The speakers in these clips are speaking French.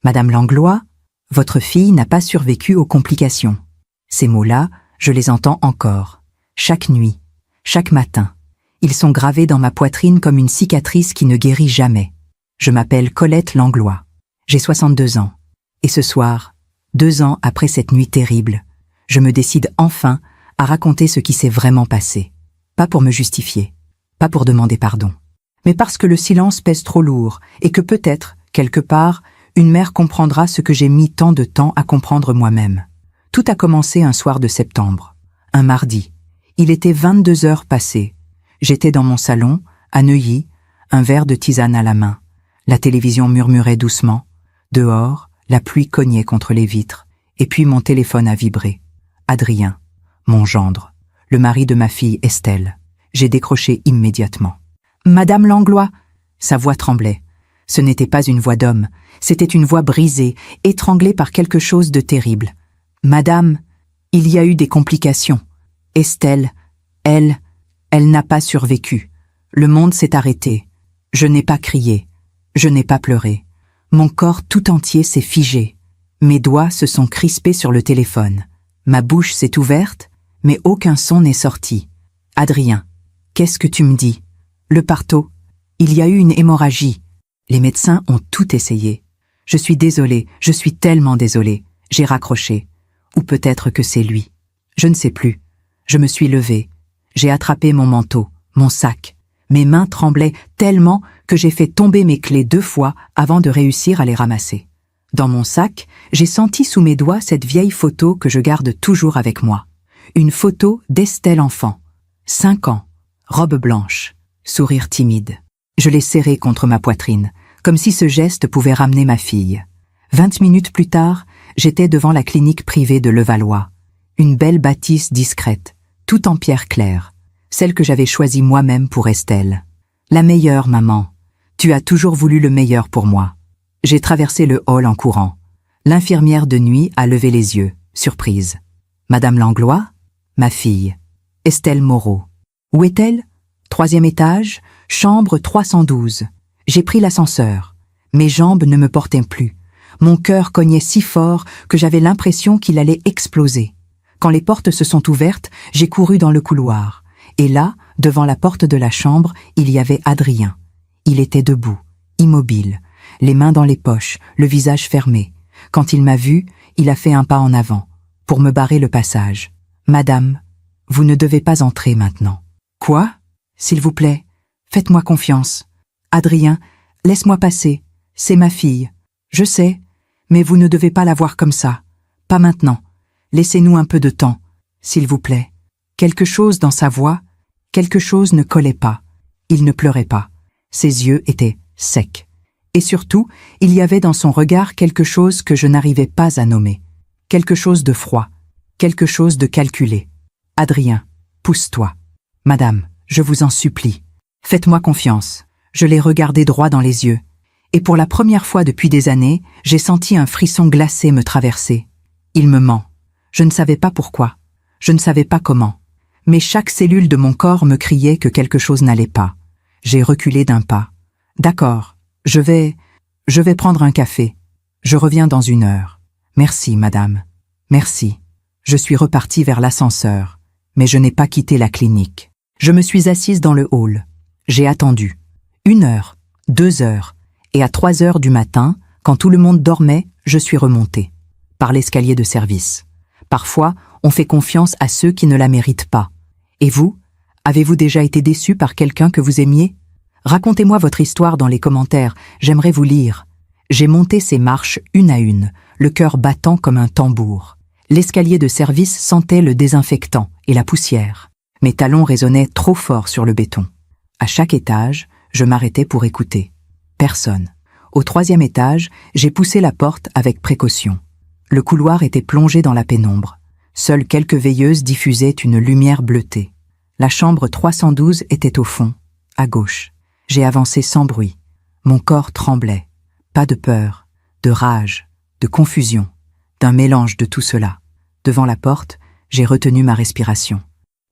Madame Langlois, votre fille n'a pas survécu aux complications. Ces mots-là, je les entends encore. Chaque nuit, chaque matin. Ils sont gravés dans ma poitrine comme une cicatrice qui ne guérit jamais. Je m'appelle Colette Langlois. J'ai 62 ans. Et ce soir, 2 ans après cette nuit terrible, je me décide enfin à raconter ce qui s'est vraiment passé. Pas pour me justifier, pas pour demander pardon, mais parce que le silence pèse trop lourd et que peut-être, quelque part, une mère comprendra ce que j'ai mis tant de temps à comprendre moi-même. Tout a commencé un soir de septembre, un mardi. Il était 22 heures passées. J'étais dans mon salon, à Neuilly, un verre de tisane à la main. La télévision murmurait doucement. Dehors, la pluie cognait contre les vitres. Et puis mon téléphone a vibré. Adrien, mon gendre, le mari de ma fille Estelle. J'ai décroché immédiatement. « Madame Langlois !» Sa voix tremblait. Ce n'était pas une voix d'homme, c'était une voix brisée, étranglée par quelque chose de terrible. « Madame, il y a eu des complications. Estelle, elle n'a pas survécu. Le monde s'est arrêté. Je n'ai pas crié. Je n'ai pas pleuré. Mon corps tout entier s'est figé. Mes doigts se sont crispés sur le téléphone. Ma bouche s'est ouverte, mais aucun son n'est sorti. Adrien, qu'est-ce que tu me dis? Le parto. Il y a eu une hémorragie. Les médecins ont tout essayé. Je suis désolée, je suis tellement désolée. J'ai raccroché. Ou peut-être que c'est lui. Je ne sais plus. Je me suis levée. J'ai attrapé mon manteau, mon sac. Mes mains tremblaient tellement que j'ai fait tomber mes clés 2 fois avant de réussir à les ramasser. Dans mon sac, j'ai senti sous mes doigts cette vieille photo que je garde toujours avec moi. Une photo d'Estelle enfant. 5 ans, robe blanche, sourire timide. Je l'ai serrée contre ma poitrine, comme si ce geste pouvait ramener ma fille. 20 minutes plus tard, j'étais devant la clinique privée de Levallois. Une belle bâtisse discrète, tout en pierre claire, celle que j'avais choisie moi-même pour Estelle. La meilleure, maman. Tu as toujours voulu le meilleur pour moi. J'ai traversé le hall en courant. L'infirmière de nuit a levé les yeux, surprise. Madame Langlois? Ma fille. Estelle Moreau. Où est-elle? 3e étage, chambre 312. J'ai pris l'ascenseur. Mes jambes ne me portaient plus. Mon cœur cognait si fort que j'avais l'impression qu'il allait exploser. Quand les portes se sont ouvertes, j'ai couru dans le couloir. Et là, devant la porte de la chambre, il y avait Adrien. Il était debout, immobile, les mains dans les poches, le visage fermé. Quand il m'a vu, il a fait un pas en avant, pour me barrer le passage. « Madame, vous ne devez pas entrer maintenant. »« Quoi? S'il vous plaît, faites-moi confiance. Adrien, laisse-moi passer. C'est ma fille. Je sais, mais vous ne devez pas la voir comme ça. Pas maintenant. Laissez-nous un peu de temps, s'il vous plaît. » Quelque chose dans sa voix, quelque chose ne collait pas. Il ne pleurait pas. Ses yeux étaient secs. Et surtout, il y avait dans son regard quelque chose que je n'arrivais pas à nommer. Quelque chose de froid, quelque chose de calculé. « Adrien, pousse-toi. Madame, je vous en supplie. Faites-moi confiance. » Je l'ai regardé droit dans les yeux. Et pour la première fois depuis des années, j'ai senti un frisson glacé me traverser. Il me ment. Je ne savais pas pourquoi. Je ne savais pas comment. Mais chaque cellule de mon corps me criait que quelque chose n'allait pas. J'ai reculé d'un pas. « D'accord, je vais prendre un café. Je reviens dans 1 heure. Merci, madame. Merci. » Je suis repartie vers l'ascenseur, mais je n'ai pas quitté la clinique. Je me suis assise dans le hall. J'ai attendu. 1 heure, 2 heures, et à 3 heures du matin, quand tout le monde dormait, je suis remontée. Par l'escalier de service. Parfois, on fait confiance à ceux qui ne la méritent pas. Et vous, avez-vous déjà été déçu par quelqu'un que vous aimiez? Racontez-moi votre histoire dans les commentaires, j'aimerais vous lire. J'ai monté ces marches 1 à 1, le cœur battant comme un tambour. L'escalier de service sentait le désinfectant et la poussière. Mes talons résonnaient trop fort sur le béton. À chaque étage, je m'arrêtais pour écouter. Personne. Au 3e étage, j'ai poussé la porte avec précaution. Le couloir était plongé dans la pénombre. Seules quelques veilleuses diffusaient une lumière bleutée. La chambre 312 était au fond, à gauche. J'ai avancé sans bruit. Mon corps tremblait. Pas de peur, de rage, de confusion, d'un mélange de tout cela. Devant la porte, j'ai retenu ma respiration.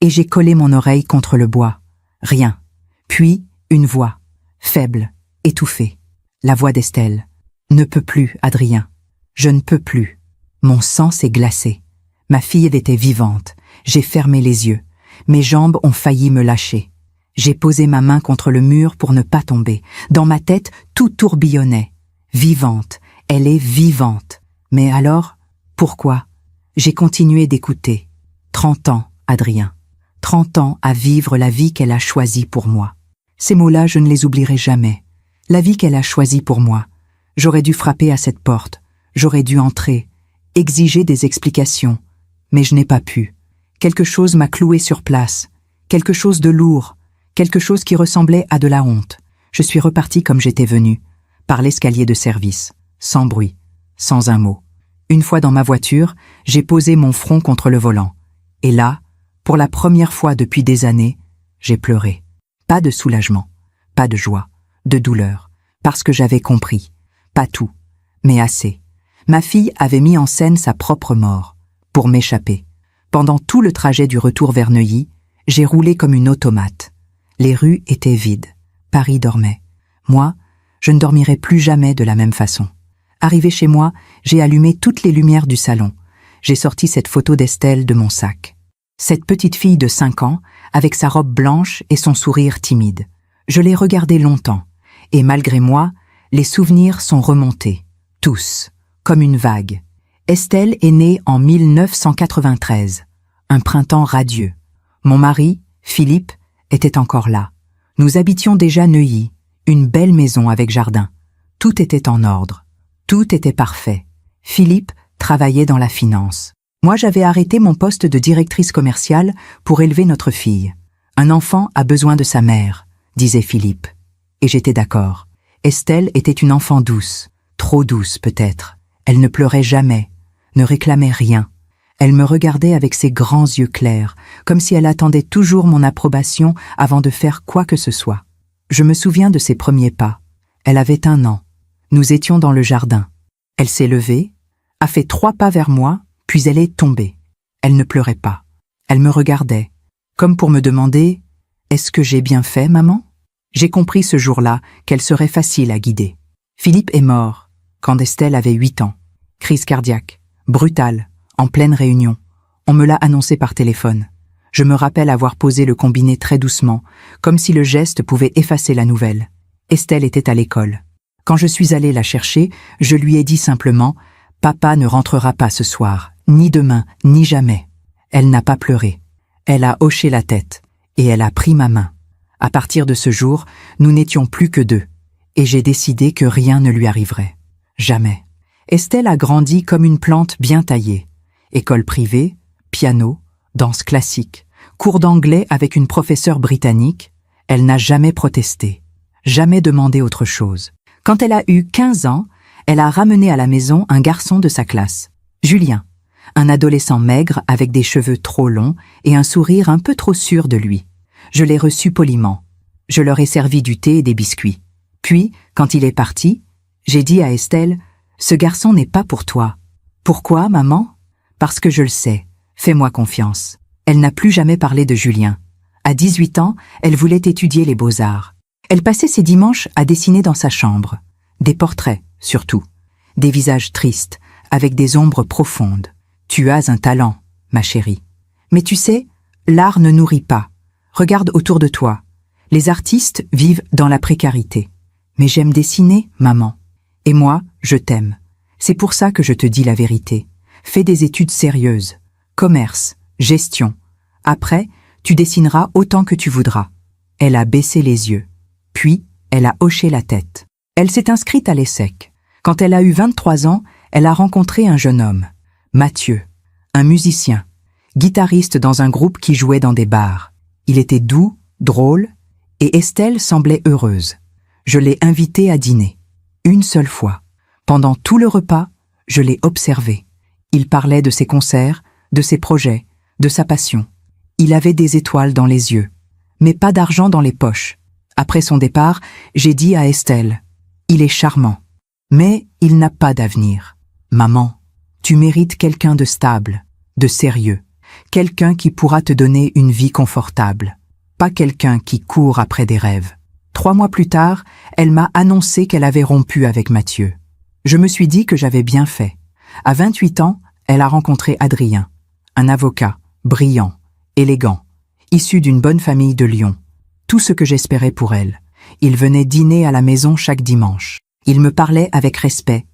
Et j'ai collé mon oreille contre le bois. Rien. Puis, une voix, faible, étouffée. La voix d'Estelle. Ne peux plus, Adrien. Je ne peux plus. Mon sang s'est glacé. Ma fille était vivante. J'ai fermé les yeux. Mes jambes ont failli me lâcher. J'ai posé ma main contre le mur pour ne pas tomber. Dans ma tête, tout tourbillonnait. Vivante. Elle est vivante. Mais alors, pourquoi? J'ai continué d'écouter. 30 ans, Adrien. 30 ans à vivre la vie qu'elle a choisie pour moi. Ces mots-là, je ne les oublierai jamais. La vie qu'elle a choisie pour moi. J'aurais dû frapper à cette porte. J'aurais dû entrer, exiger des explications. Mais je n'ai pas pu. Quelque chose m'a cloué sur place. Quelque chose de lourd. Quelque chose qui ressemblait à de la honte. Je suis reparti comme j'étais venu, par l'escalier de service, sans bruit, sans un mot. Une fois dans ma voiture, j'ai posé mon front contre le volant. Et là, pour la première fois depuis des années, j'ai pleuré. Pas de soulagement, pas de joie, de douleur, parce que j'avais compris. Pas tout, mais assez. Ma fille avait mis en scène sa propre mort, pour m'échapper. Pendant tout le trajet du retour vers Neuilly, j'ai roulé comme une automate. Les rues étaient vides. Paris dormait. Moi, je ne dormirai plus jamais de la même façon. Arrivé chez moi, j'ai allumé toutes les lumières du salon. J'ai sorti cette photo d'Estelle de mon sac. Cette petite fille de 5 ans, avec sa robe blanche et son sourire timide. Je l'ai regardée longtemps, et malgré moi, les souvenirs sont remontés. Tous, comme une vague. Estelle est née en 1993, un printemps radieux. Mon mari, Philippe, était encore là. Nous habitions déjà Neuilly, une belle maison avec jardin. Tout était en ordre. Tout était parfait. Philippe travaillait dans la finance. Moi, j'avais arrêté mon poste de directrice commerciale pour élever notre fille. Un enfant a besoin de sa mère, disait Philippe. Et j'étais d'accord. Estelle était une enfant douce, trop douce peut-être. Elle ne pleurait jamais, ne réclamait rien. Elle me regardait avec ses grands yeux clairs, comme si elle attendait toujours mon approbation avant de faire quoi que ce soit. Je me souviens de ses premiers pas. Elle avait 1 an. Nous étions dans le jardin. Elle s'est levée, a fait 3 pas vers moi, puis elle est tombée. Elle ne pleurait pas. Elle me regardait, comme pour me demander « Est-ce que j'ai bien fait, maman ?» J'ai compris ce jour-là qu'elle serait facile à guider. Philippe est mort quand Estelle avait 8 ans. Crise cardiaque, brutale, en pleine réunion. On me l'a annoncé par téléphone. Je me rappelle avoir posé le combiné très doucement, comme si le geste pouvait effacer la nouvelle. Estelle était à l'école. Quand je suis allée la chercher, je lui ai dit simplement « Papa ne rentrera pas ce soir, ni demain, ni jamais ». Elle n'a pas pleuré. Elle a hoché la tête, et elle a pris ma main. À partir de ce jour, nous n'étions plus que 2, et j'ai décidé que rien ne lui arriverait. Jamais. Estelle a grandi comme une plante bien taillée. École privée, piano, danse classique, cours d'anglais avec une professeure britannique. Elle n'a jamais protesté, jamais demandé autre chose. Quand elle a eu 15 ans, elle a ramené à la maison un garçon de sa classe, Julien, un adolescent maigre avec des cheveux trop longs et un sourire un peu trop sûr de lui. Je l'ai reçu poliment. Je leur ai servi du thé et des biscuits. Puis, quand il est parti, j'ai dit à Estelle « Ce garçon n'est pas pour toi. » « Pourquoi, maman ? » « Parce que je le sais. Fais-moi confiance. » Elle n'a plus jamais parlé de Julien. À 18 ans, elle voulait étudier les beaux-arts. Elle passait ses dimanches à dessiner dans sa chambre. Des portraits, surtout. Des visages tristes, avec des ombres profondes. Tu as un talent, ma chérie. Mais tu sais, l'art ne nourrit pas. Regarde autour de toi. Les artistes vivent dans la précarité. Mais j'aime dessiner, maman. Et moi, je t'aime. C'est pour ça que je te dis la vérité. Fais des études sérieuses. Commerce, gestion. Après, tu dessineras autant que tu voudras. Elle a baissé les yeux. Puis, elle a hoché la tête. Elle s'est inscrite à l'ESSEC. Quand elle a eu 23 ans, elle a rencontré un jeune homme, Mathieu, un musicien, guitariste dans un groupe qui jouait dans des bars. Il était doux, drôle, et Estelle semblait heureuse. Je l'ai invité à dîner. Une seule fois. Pendant tout le repas, je l'ai observé. Il parlait de ses concerts, de ses projets, de sa passion. Il avait des étoiles dans les yeux, mais pas d'argent dans les poches. Après son départ, j'ai dit à Estelle, « Il est charmant, mais il n'a pas d'avenir. Maman, tu mérites quelqu'un de stable, de sérieux, quelqu'un qui pourra te donner une vie confortable, pas quelqu'un qui court après des rêves. » 3 mois plus tard, elle m'a annoncé qu'elle avait rompu avec Mathieu. Je me suis dit que j'avais bien fait. À 28 ans, elle a rencontré Adrien, un avocat, brillant, élégant, issu d'une bonne famille de Lyon. Tout ce que j'espérais pour elle. Il venait dîner à la maison chaque dimanche. Il me parlait avec respect.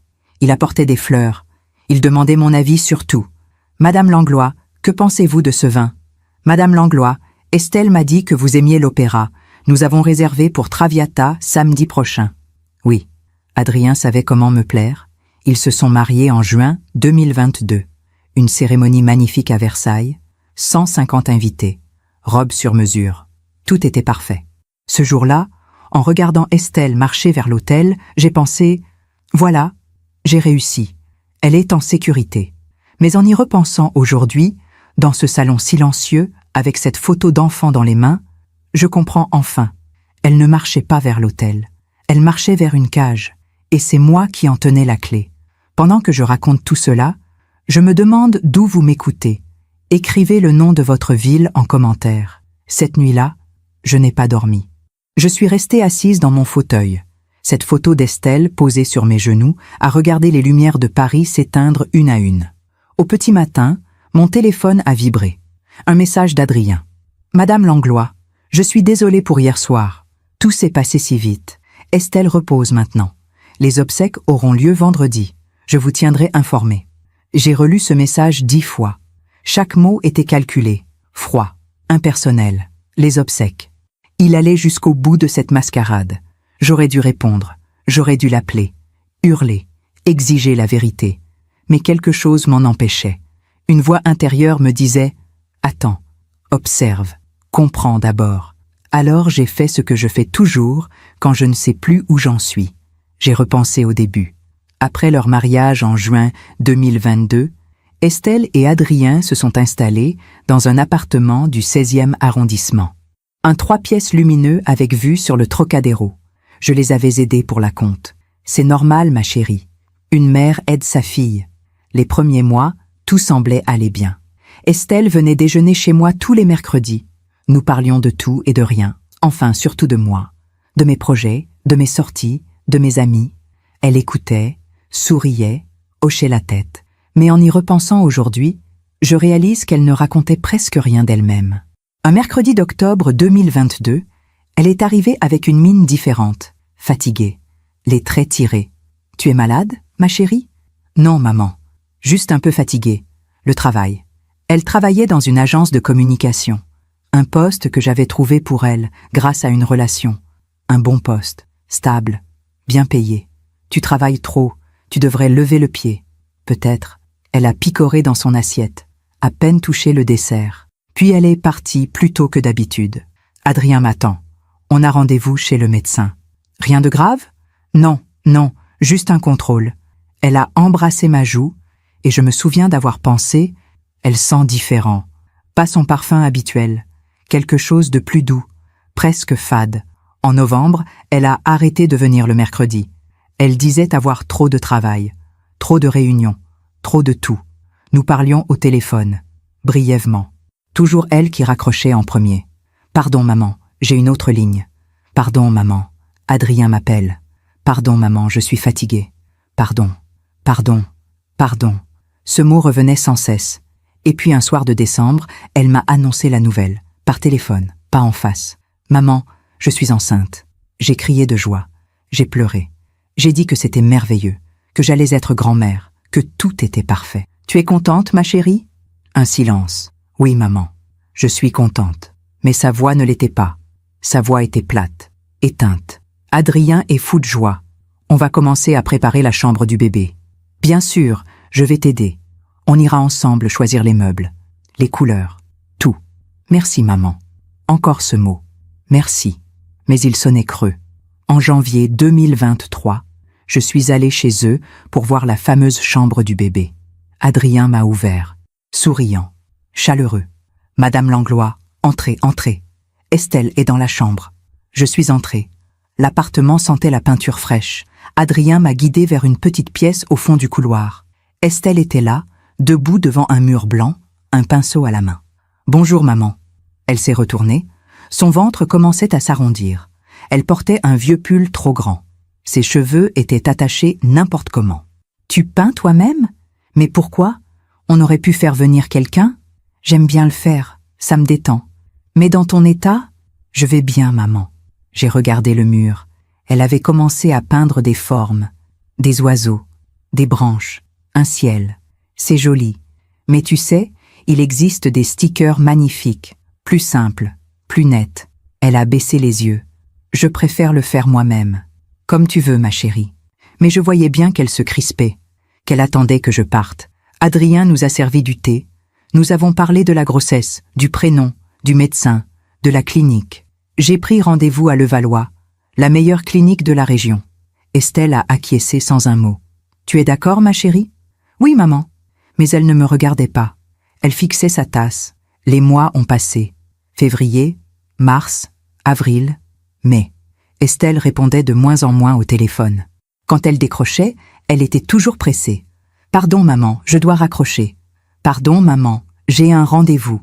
Il apportait des fleurs. Il demandait mon avis sur tout. « Madame Langlois, que pensez-vous de ce vin ?»« Madame Langlois, Estelle m'a dit que vous aimiez l'opéra. Nous avons réservé pour Traviata samedi prochain. » Oui, Adrien savait comment me plaire. Ils se sont mariés en juin 2022. Une cérémonie magnifique à Versailles, 150 invités, robe sur mesure. Tout était parfait. Ce jour-là, en regardant Estelle marcher vers l'hôtel, j'ai pensé « Voilà, j'ai réussi. Elle est en sécurité. » Mais en y repensant aujourd'hui, dans ce salon silencieux, avec cette photo d'enfant dans les mains, je comprends enfin. Elle ne marchait pas vers l'hôtel. Elle marchait vers une cage. Et c'est moi qui en tenais la clé. Pendant que je raconte tout cela, je me demande d'où vous m'écoutez. Écrivez le nom de votre ville en commentaire. Cette nuit-là, je n'ai pas dormi. Je suis restée assise dans mon fauteuil. Cette photo d'Estelle, posée sur mes genoux, à regarder les lumières de Paris s'éteindre une à une. Au petit matin, mon téléphone a vibré. Un message d'Adrien. « Madame Langlois, je suis désolée pour hier soir. Tout s'est passé si vite. Estelle repose maintenant. Les obsèques auront lieu vendredi. Je vous tiendrai informé. » J'ai relu ce message 10 fois. Chaque mot était calculé, froid, impersonnel. Les obsèques. Il allait jusqu'au bout de cette mascarade. J'aurais dû répondre. J'aurais dû l'appeler. Hurler. Exiger la vérité. Mais quelque chose m'en empêchait. Une voix intérieure me disait « Attends, observe, comprends d'abord. » Alors j'ai fait ce que je fais toujours quand je ne sais plus où j'en suis. J'ai repensé au début. Après leur mariage en juin 2022, Estelle et Adrien se sont installés dans un appartement du 16e arrondissement. Un 3 pièces lumineux avec vue sur le Trocadéro. Je les avais aidés pour la compte. C'est normal, ma chérie. Une mère aide sa fille. Les premiers mois, tout semblait aller bien. Estelle venait déjeuner chez moi tous les mercredis. Nous parlions de tout et de rien. Enfin, surtout de moi. De mes projets, de mes sorties, de mes amis. Elle écoutait, souriait, hochait la tête. Mais en y repensant aujourd'hui, je réalise qu'elle ne racontait presque rien d'elle-même. Un mercredi d'octobre 2022, elle est arrivée avec une mine différente, fatiguée, les traits tirés. « Tu es malade, ma chérie ?»« Non, maman. Juste un peu fatiguée. Le travail. » Elle travaillait dans une agence de communication. Un poste que j'avais trouvé pour elle, grâce à une relation. Un bon poste, stable, bien payé. « Tu travailles trop, tu devrais lever le pied. » Peut-être. Elle a picoré dans son assiette, à peine touché le dessert. Puis elle est partie plus tôt que d'habitude. Adrien m'attend. On a rendez-vous chez le médecin. Rien de grave? Non, non, juste un contrôle. Elle a embrassé ma joue, et je me souviens d'avoir pensé, elle sent différent. Pas son parfum habituel, quelque chose de plus doux, presque fade. En novembre, elle a arrêté de venir le mercredi. Elle disait avoir trop de travail, trop de réunions, trop de tout. Nous parlions au téléphone, brièvement. Toujours elle qui raccrochait en premier. « Pardon, maman, j'ai une autre ligne. »« Pardon, maman, Adrien m'appelle. »« Pardon, maman, je suis fatiguée. »« Pardon, pardon, pardon. » Ce mot revenait sans cesse. Et puis un soir de décembre, elle m'a annoncé la nouvelle, par téléphone, pas en face. « Maman, je suis enceinte. » J'ai crié de joie. J'ai pleuré. J'ai dit que c'était merveilleux, que j'allais être grand-mère, que tout était parfait. « Tu es contente, ma chérie ?» Un silence. « Oui, maman, je suis contente. » Mais sa voix ne l'était pas. Sa voix était plate, éteinte. Adrien est fou de joie. On va commencer à préparer la chambre du bébé. Bien sûr, je vais t'aider. On ira ensemble choisir les meubles, les couleurs, tout. Merci, maman. Encore ce mot. Merci. Mais il sonnait creux. En janvier 2023, je suis allée chez eux pour voir la fameuse chambre du bébé. Adrien m'a ouvert, souriant, chaleureux. « Madame Langlois, entrez, entrez. Estelle est dans la chambre. » Je suis entrée. L'appartement sentait la peinture fraîche. Adrien m'a guidée vers une petite pièce au fond du couloir. Estelle était là, debout devant un mur blanc, un pinceau à la main. « Bonjour, maman. » Elle s'est retournée. Son ventre commençait à s'arrondir. Elle portait un vieux pull trop grand. Ses cheveux étaient attachés n'importe comment. « Tu peins toi-même? Mais pourquoi? On aurait pu faire venir quelqu'un? J'aime bien le faire, ça me détend. Mais dans ton état? Je vais bien, maman. » J'ai regardé le mur. Elle avait commencé à peindre des formes, des oiseaux, des branches, un ciel. C'est joli. Mais tu sais, il existe des stickers magnifiques, plus simples, plus nets. Elle a baissé les yeux. Je préfère le faire moi-même. Comme tu veux, ma chérie. Mais je voyais bien qu'elle se crispait, qu'elle attendait que je parte. Adrien nous a servi du thé. Nous avons parlé de la grossesse, du prénom, du médecin, de la clinique. J'ai pris rendez-vous à Levallois, la meilleure clinique de la région. Estelle a acquiescé sans un mot. « Tu es d'accord, ma chérie? »« Oui, maman. » Mais elle ne me regardait pas. Elle fixait sa tasse. Les mois ont passé. Février, mars, avril, mai. Estelle répondait de moins en moins au téléphone. Quand elle décrochait, elle était toujours pressée. « Pardon, maman, je dois raccrocher. »« Pardon, maman, j'ai un rendez-vous. »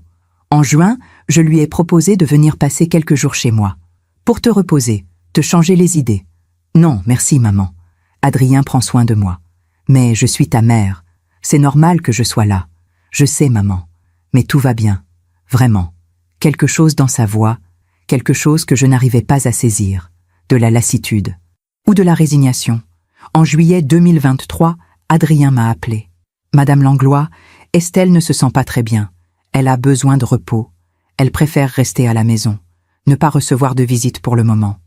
En juin, je lui ai proposé de venir passer quelques jours chez moi. Pour te reposer, te changer les idées. « Non, merci, maman. Adrien prend soin de moi. Mais je suis ta mère. C'est normal que je sois là. Je sais, maman. Mais tout va bien. Vraiment. » Quelque chose dans sa voix, quelque chose que je n'arrivais pas à saisir. De la lassitude. Ou de la résignation. En juillet 2023, Adrien m'a appelé. « Madame Langlois, Estelle ne se sent pas très bien. Elle a besoin de repos. Elle préfère rester à la maison. Ne pas recevoir de visite pour le moment. »«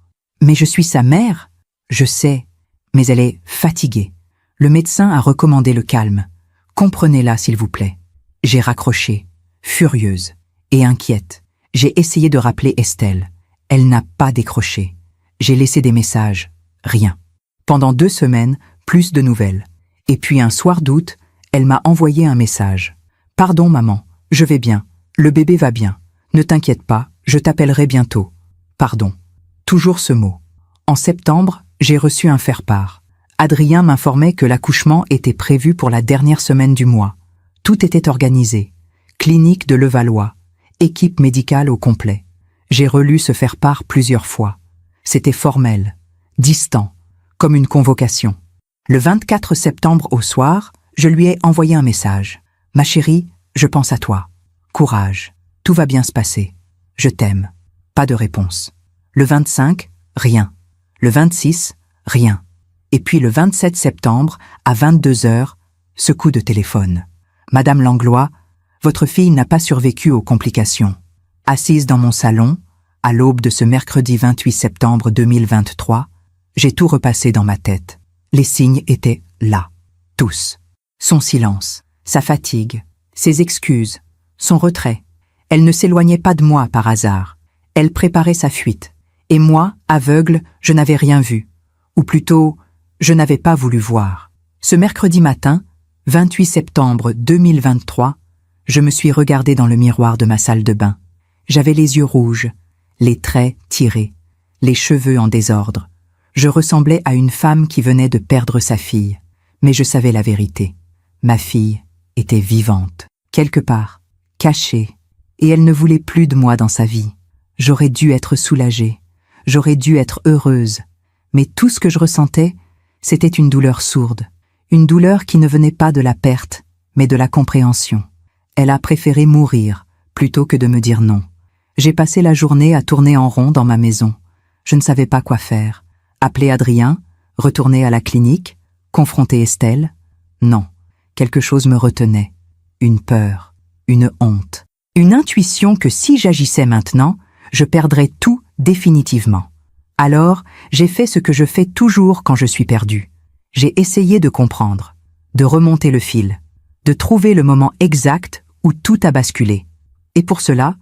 Mais je suis sa mère !»« Je sais, mais elle est fatiguée. Le médecin a recommandé le calme. Comprenez-la, s'il vous plaît. » J'ai raccroché, furieuse et inquiète. J'ai essayé de rappeler Estelle. Elle n'a pas décroché. J'ai laissé des messages. Rien. Pendant 2 semaines, plus de nouvelles. Et puis un soir d'août, elle m'a envoyé un message. « Pardon, maman, je vais bien. Le bébé va bien. Ne t'inquiète pas, je t'appellerai bientôt. Pardon. » Toujours ce mot. En septembre, j'ai reçu un faire-part. Adrien m'informait que l'accouchement était prévu pour la dernière semaine du mois. Tout était organisé. Clinique de Levallois. Équipe médicale au complet. J'ai relu ce faire-part plusieurs fois. C'était formel, distant, comme une convocation. Le 24 septembre au soir, je lui ai envoyé un message. « Ma chérie, je pense à toi. Courage, tout va bien se passer. Je t'aime. » Pas de réponse. Le 25, rien. Le 26, rien. Et puis le 27 septembre, à 22h, ce coup de téléphone. « Madame Langlois, votre fille n'a pas survécu aux complications. » Assise dans mon salon, à l'aube de ce mercredi 28 septembre 2023, j'ai tout repassé dans ma tête. Les signes étaient là, tous. Son silence, sa fatigue, ses excuses, son retrait. Elle ne s'éloignait pas de moi par hasard. Elle préparait sa fuite. Et moi, aveugle, je n'avais rien vu. Ou plutôt, je n'avais pas voulu voir. Ce mercredi matin, 28 septembre 2023, je me suis regardé dans le miroir de ma salle de bain. J'avais les yeux rouges, les traits tirés, les cheveux en désordre. Je ressemblais à une femme qui venait de perdre sa fille. Mais je savais la vérité. Ma fille était vivante, quelque part, cachée, et elle ne voulait plus de moi dans sa vie. J'aurais dû être soulagée, j'aurais dû être heureuse, mais tout ce que je ressentais, c'était une douleur sourde, une douleur qui ne venait pas de la perte, mais de la compréhension. Elle a préféré mourir plutôt que de me dire non. J'ai passé la journée à tourner en rond dans ma maison. Je ne savais pas quoi faire. Appeler Adrien, retourner à la clinique, confronter Estelle. Non, quelque chose me retenait. Une peur, une honte, une intuition que si j'agissais maintenant, je perdrais tout définitivement. Alors, j'ai fait ce que je fais toujours quand je suis perdue. J'ai essayé de comprendre, de remonter le fil, de trouver le moment exact où tout a basculé. Et pour cela,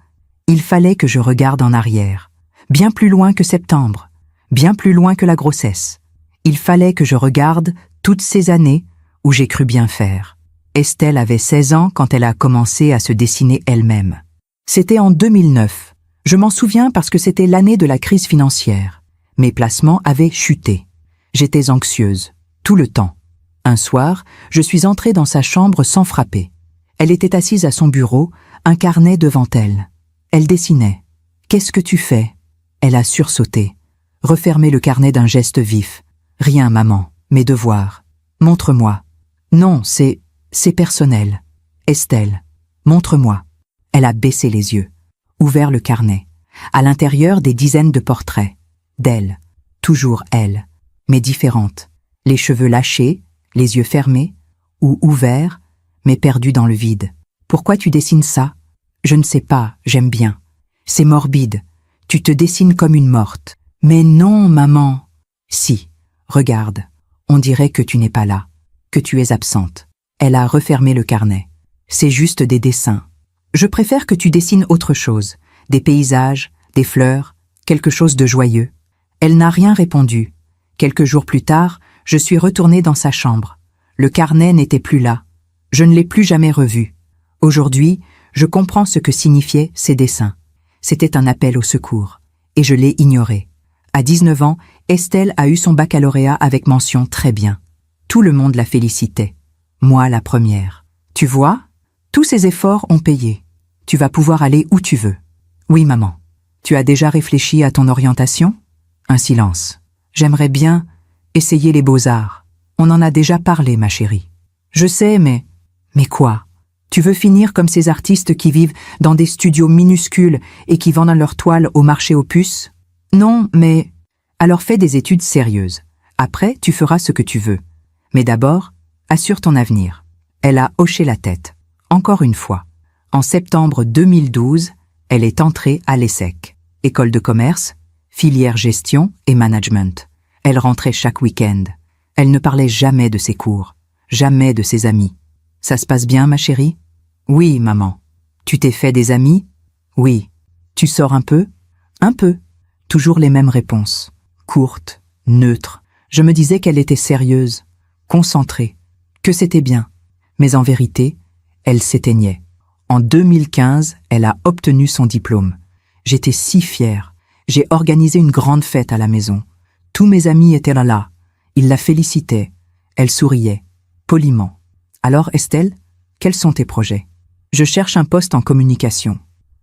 il fallait que je regarde en arrière, bien plus loin que septembre, bien plus loin que la grossesse. Il fallait que je regarde toutes ces années où j'ai cru bien faire. Estelle avait 16 ans quand elle a commencé à se dessiner elle-même. C'était en 2009. Je m'en souviens parce que c'était l'année de la crise financière. Mes placements avaient chuté. J'étais anxieuse, tout le temps. Un soir, je suis entrée dans sa chambre sans frapper. Elle était assise à son bureau, un carnet devant elle. Elle dessinait. « Qu'est-ce que tu fais ?» Elle a sursauté, refermé le carnet d'un geste vif, Rien, maman. Mes devoirs. Montre-moi. Non, c'est personnel. Estelle. Montre-moi. Elle a baissé les yeux, ouvert le carnet. À l'intérieur, des dizaines de portraits. D'elle. Toujours elle. Mais différente. Les cheveux lâchés, les yeux fermés, ou ouverts, mais perdus dans le vide. Pourquoi tu dessines ça? Je ne sais pas, j'aime bien. C'est morbide. Tu te dessines comme une morte. Mais non, maman. Si, regarde. On dirait que tu n'es pas là, que tu es absente. Elle a refermé le carnet. C'est juste des dessins. Je préfère que tu dessines autre chose. Des paysages, des fleurs, quelque chose de joyeux. Elle n'a rien répondu. Quelques jours plus tard, je suis retournée dans sa chambre. Le carnet n'était plus là. Je ne l'ai plus jamais revu. Aujourd'hui, je comprends ce que signifiaient ces dessins. C'était un appel au secours. Et je l'ai ignoré. À 19 ans, Estelle a eu son baccalauréat avec mention très bien. Tout le monde la félicitait. Moi, la première. Tu vois? Tous ces efforts ont payé. Tu vas pouvoir aller où tu veux. Oui, maman. Tu as déjà réfléchi à ton orientation? Un silence. J'aimerais bien essayer les beaux-arts. On en a déjà parlé, ma chérie. Je sais, mais... Mais quoi? Tu veux finir comme ces artistes qui vivent dans des studios minuscules et qui vendent leurs toiles au marché aux puces? Non, mais... Alors fais des études sérieuses. Après, tu feras ce que tu veux. Mais d'abord, assure ton avenir. Elle a hoché la tête. Encore une fois. En septembre 2012, elle est entrée à l'ESSEC. École de commerce, filière gestion et management. Elle rentrait chaque week-end. Elle ne parlait jamais de ses cours, jamais de ses amis. Ça se passe bien, ma chérie? Oui, maman. Tu t'es fait des amis? Oui. Tu sors un peu? Un peu. Toujours les mêmes réponses. Courtes, neutres. Je me disais qu'elle était sérieuse, concentrée, que c'était bien. Mais en vérité, elle s'éteignait. En 2015, elle a obtenu son diplôme. J'étais si fière. J'ai organisé une grande fête à la maison. Tous mes amis étaient là. Ils la félicitaient. Elle souriait, poliment. Alors, Estelle, quels sont tes projets? Je cherche un poste en communication.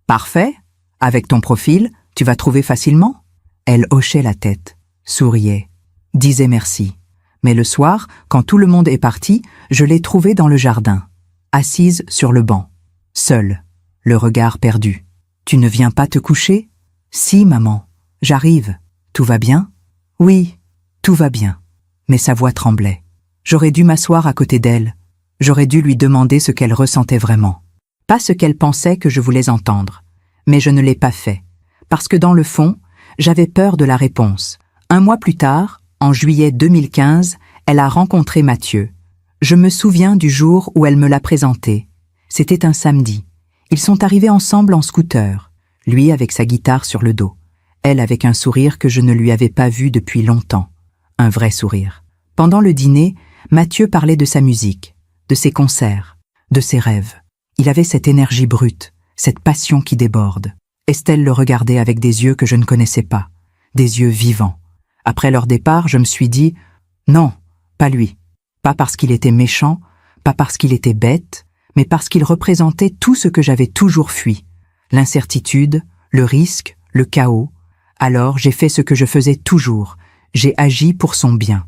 Parfait. Avec ton profil, tu vas trouver facilement? Elle hochait la tête, souriait, disait merci. Mais le soir, quand tout le monde est parti, je l'ai trouvée dans le jardin, assise sur le banc, seule, le regard perdu. Tu ne viens pas te coucher? Si, maman, j'arrive. Tout va bien? Oui, tout va bien. Mais sa voix tremblait. J'aurais dû m'asseoir à côté d'elle. J'aurais dû lui demander ce qu'elle ressentait vraiment. Pas ce qu'elle pensait que je voulais entendre. Mais je ne l'ai pas fait. Parce que dans le fond, j'avais peur de la réponse. Un mois plus tard, en juillet 2015, elle a rencontré Mathieu. Je me souviens du jour où elle me l'a présenté. C'était un samedi. Ils sont arrivés ensemble en scooter, lui avec sa guitare sur le dos, elle avec un sourire que je ne lui avais pas vu depuis longtemps. Un vrai sourire. Pendant le dîner, Mathieu parlait de sa musique, de ses concerts, de ses rêves. Il avait cette énergie brute, cette passion qui déborde. Estelle le regardait avec des yeux que je ne connaissais pas, des yeux vivants. Après leur départ, je me suis dit « Non, pas lui. Pas parce qu'il était méchant, pas parce qu'il était bête, mais parce qu'il représentait tout ce que j'avais toujours fui. L'incertitude, le risque, le chaos. Alors j'ai fait ce que je faisais toujours. J'ai agi pour son bien.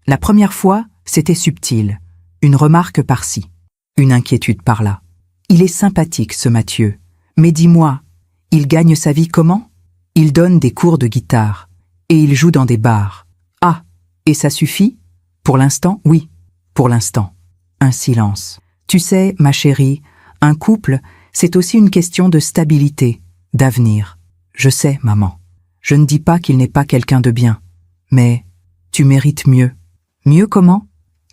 La première fois, c'était subtil. Une remarque par-ci, une inquiétude par-là. Il est sympathique, ce Mathieu. Mais dis-moi, il gagne sa vie comment? Il donne des cours de guitare. Et il joue dans des bars. Ah, et ça suffit? Pour l'instant, oui. Pour l'instant. Un silence. Tu sais, ma chérie, un couple, c'est aussi une question de stabilité, d'avenir. Je sais, maman. Je ne dis pas qu'il n'est pas quelqu'un de bien. Mais tu mérites mieux. Mieux comment?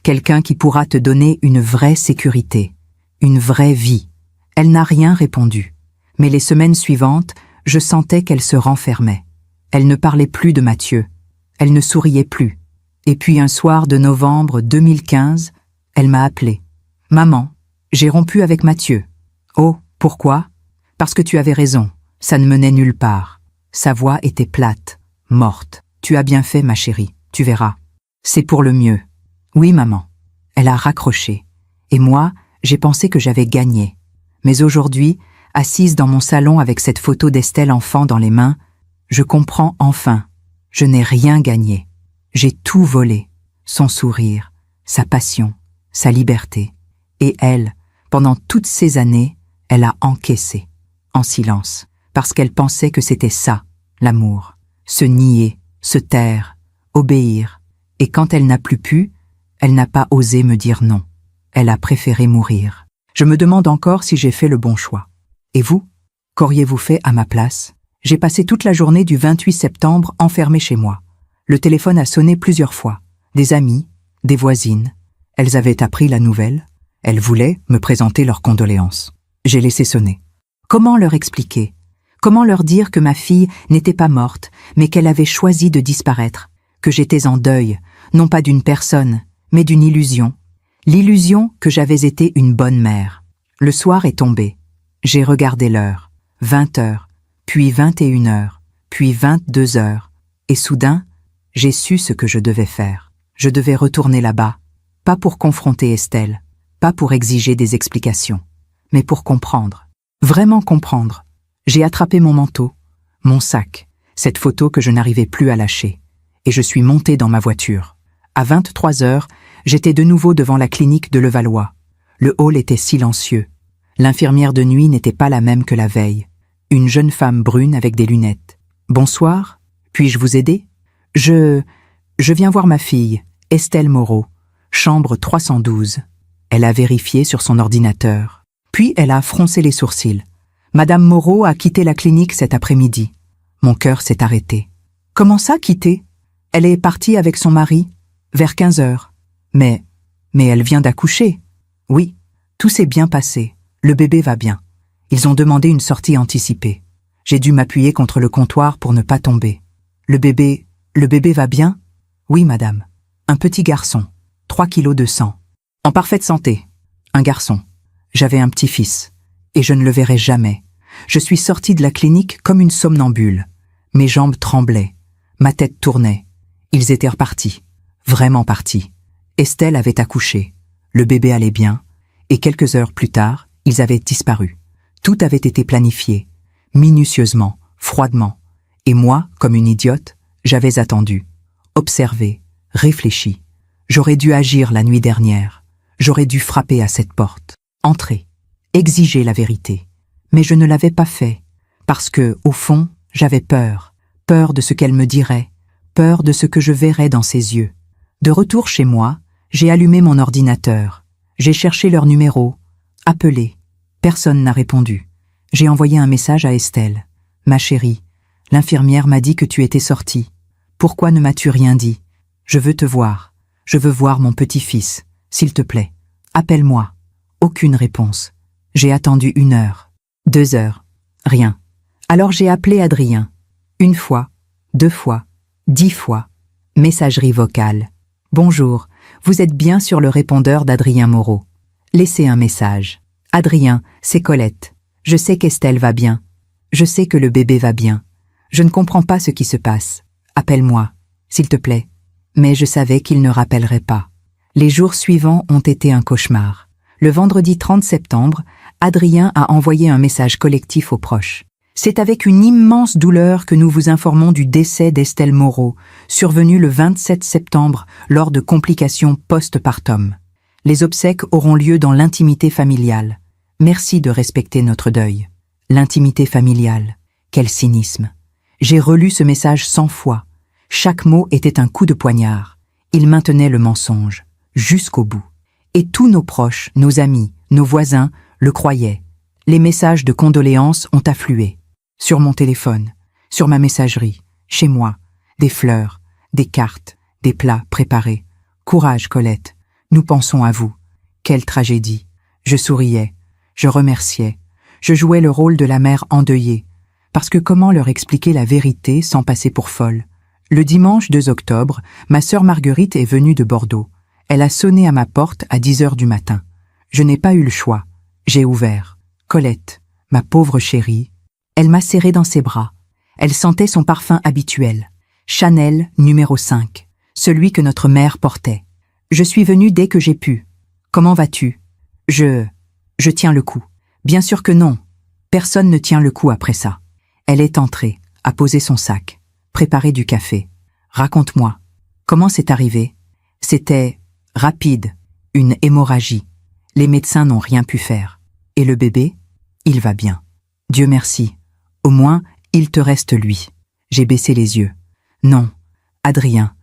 Quelqu'un qui pourra te donner une vraie sécurité, une vraie vie. Elle n'a rien répondu. Mais les semaines suivantes, je sentais qu'elle se renfermait. Elle ne parlait plus de Mathieu. Elle ne souriait plus. Et puis un soir de novembre 2015, elle m'a appelée. « Maman, j'ai rompu avec Mathieu. »« Oh, pourquoi ?»« Parce que tu avais raison, ça ne menait nulle part. » Sa voix était plate, morte. « Tu as bien fait, ma chérie, tu verras. C'est pour le mieux. »« Oui, maman. » Elle a raccroché. Et moi, j'ai pensé que j'avais gagné. Mais aujourd'hui, assise dans mon salon avec cette photo d'Estelle enfant dans les mains, je comprends enfin. Je n'ai rien gagné. J'ai tout volé. son sourire, sa passion, sa liberté. Et elle, pendant toutes ces années, elle a encaissé, en silence, parce qu'elle pensait que c'était ça, l'amour. Se nier, se taire, obéir. Et quand elle n'a plus pu, elle n'a pas osé me dire non. Elle a préféré mourir. Je me demande encore si j'ai fait le bon choix. Et vous? Qu'auriez-vous fait à ma place? J'ai passé toute la journée du 28 septembre enfermée chez moi. Le téléphone a sonné plusieurs fois. Des amis, des voisines. Elles avaient appris la nouvelle. Elles voulaient me présenter leurs condoléances. J'ai laissé sonner. Comment leur expliquer? Comment leur dire que ma fille n'était pas morte, mais qu'elle avait choisi de disparaître, que j'étais en deuil, non pas d'une personne, mais d'une illusion. L'illusion que j'avais été une bonne mère. Le soir est tombé. J'ai regardé l'heure. 20 heures, puis 21 heures, puis 22 heures. Et soudain, j'ai su ce que je devais faire. Je devais retourner là-bas, pas pour confronter Estelle, pas pour exiger des explications, mais pour comprendre. Vraiment comprendre. J'ai attrapé mon manteau, mon sac, cette photo que je n'arrivais plus à lâcher, et je suis montée dans ma voiture. À 23 heures, j'étais de nouveau devant la clinique de Levallois. Le hall était silencieux. L'infirmière de nuit n'était pas la même que la veille. Une jeune femme brune avec des lunettes. « Bonsoir, puis-je vous aider ?»« Je viens voir ma fille, Estelle Moreau, chambre 312. » Elle a vérifié sur son ordinateur. Puis elle a froncé les sourcils. « Madame Moreau a quitté la clinique cet après-midi. » Mon cœur s'est arrêté. « Comment ça, quitter ? Elle est partie avec son mari, vers 15 heures. Mais elle vient d'accoucher. » « Oui, tout s'est bien passé. Le bébé va bien. Ils ont demandé une sortie anticipée. J'ai dû m'appuyer contre le comptoir pour ne pas tomber. Le bébé va bien ? Oui, madame. Un petit garçon, 3 kilos de sang. En parfaite santé. Un garçon. J'avais un petit-fils. Et je ne le verrai jamais. Je suis sortie de la clinique comme une somnambule. Mes jambes tremblaient. Ma tête tournait. Ils étaient repartis. Vraiment partis. Estelle avait accouché. Le bébé allait bien. Et quelques heures plus tard, ils avaient disparu. Tout avait été planifié. Minutieusement, froidement. Et moi, comme une idiote, j'avais attendu. Observé. Réfléchi. J'aurais dû agir la nuit dernière. J'aurais dû frapper à cette porte. Entrer. Exiger la vérité. Mais je ne l'avais pas fait. Parce que, au fond, j'avais peur. Peur de ce qu'elle me dirait. Peur de ce que je verrais dans ses yeux. De retour chez moi, j'ai allumé mon ordinateur. J'ai cherché leur numéro. Appelé. Personne n'a répondu. J'ai envoyé un message à Estelle. « Ma chérie, l'infirmière m'a dit que tu étais sortie. Pourquoi ne m'as-tu rien dit ? Je veux te voir. Je veux voir mon petit-fils. S'il te plaît. Appelle-moi. » Aucune réponse. J'ai attendu 1 heure. 2 heures. Rien. Alors j'ai appelé Adrien. 1 fois. 2 fois. 10 fois. Messagerie vocale. « Bonjour, vous êtes bien sur le répondeur d'Adrien Moreau. Laissez un message. Adrien, c'est Colette. Je sais qu'Estelle va bien. Je sais que le bébé va bien. Je ne comprends pas ce qui se passe. Appelle-moi, s'il te plaît. » Mais je savais qu'il ne rappellerait pas. Les jours suivants ont été un cauchemar. Le vendredi 30 septembre, Adrien a envoyé un message collectif aux proches. C'est avec une immense douleur que nous vous informons du décès d'Estelle Moreau, survenu le 27 septembre lors de complications post-partum. Les obsèques auront lieu dans l'intimité familiale. Merci de respecter notre deuil. L'intimité familiale, quel cynisme. J'ai relu ce message 100 fois. Chaque mot était un coup de poignard. Il maintenait le mensonge, jusqu'au bout. Et tous nos proches, nos amis, nos voisins le croyaient. Les messages de condoléances ont afflué. Sur mon téléphone, sur ma messagerie, chez moi, des fleurs, des cartes, des plats préparés. Courage, Colette, nous pensons à vous. Quelle tragédie. Je souriais, je remerciais, je jouais le rôle de la mère endeuillée. Parce que comment leur expliquer la vérité sans passer pour folle? Le dimanche 2 octobre, ma sœur Marguerite est venue de Bordeaux. Elle a sonné à ma porte à 10 heures du matin. Je n'ai pas eu le choix. J'ai ouvert. Colette, ma pauvre chérie. Elle m'a serré dans ses bras. Elle sentait son parfum habituel. Chanel numéro 5, celui que notre mère portait. Je suis venue dès que j'ai pu. Comment vas-tu? Je tiens le coup. Bien sûr que non. Personne ne tient le coup après ça. Elle est entrée, a posé son sac, préparé du café. Raconte-moi. Comment c'est arrivé? C'était rapide, une hémorragie. Les médecins n'ont rien pu faire. Et le bébé? Il va bien. Dieu merci. Au moins, il te reste lui. J'ai baissé les yeux. Non, Adrien,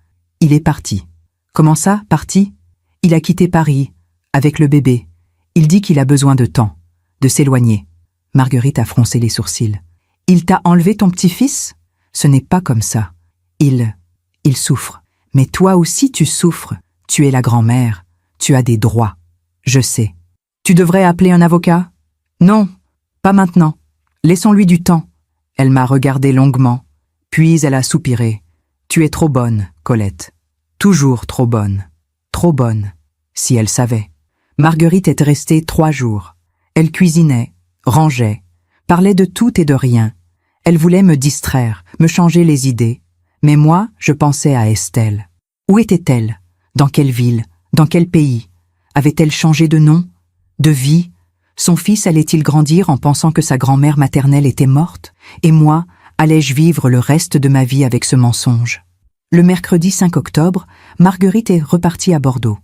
il est parti. Comment ça, parti? Il a quitté Paris, avec le bébé. Il dit qu'il a besoin de temps, de s'éloigner. Marguerite a froncé les sourcils. Il t'a enlevé ton petit-fils? Ce n'est pas comme ça. Il souffre. Mais toi aussi tu souffres. Tu es la grand-mère. Tu as des droits. Je sais. Tu devrais appeler un avocat? Non, pas maintenant. Laissons-lui du temps. Elle m'a regardé longuement, puis elle a soupiré. Tu es trop bonne, Colette. Toujours trop bonne. Trop bonne. Si elle savait. Marguerite était restée 3 jours. Elle cuisinait, rangeait, parlait de tout et de rien. Elle voulait me distraire, me changer les idées. Mais moi, je pensais à Estelle. Où était-elle? Dans quelle ville? Dans quel pays? Avait-elle changé de nom? De vie? Son fils allait-il grandir en pensant que sa grand-mère maternelle était morte? Et moi, allais-je vivre le reste de ma vie avec ce mensonge? Le mercredi 5 octobre, Marguerite est repartie à Bordeaux.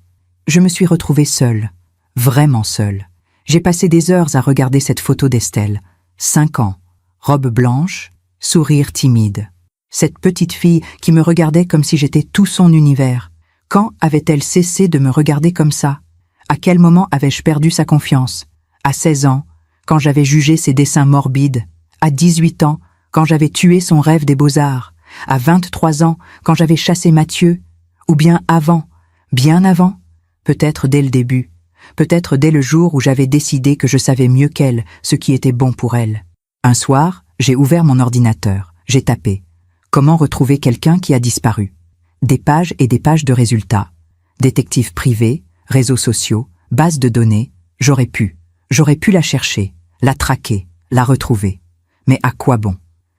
Je me suis retrouvée seule, vraiment seule. J'ai passé des heures à regarder cette photo d'Estelle. 5 ans, robe blanche, sourire timide. Cette petite fille qui me regardait comme si j'étais tout son univers. Quand avait-elle cessé de me regarder comme ça? À quel moment avais-je perdu sa confiance? À 16 ans, quand j'avais jugé ses dessins morbides. À 18 ans, quand j'avais tué son rêve des beaux-arts. À 23 ans, quand j'avais chassé Mathieu. Ou bien avant, bien avant. Peut-être dès le début. Peut-être dès le jour où j'avais décidé que je savais mieux qu'elle ce qui était bon pour elle. Un soir, j'ai ouvert mon ordinateur. J'ai tapé. Comment retrouver quelqu'un qui a disparu? Des pages et des pages de résultats. Détective privé, réseaux sociaux, base de données. J'aurais pu la chercher, la traquer, la retrouver. Mais à quoi bon?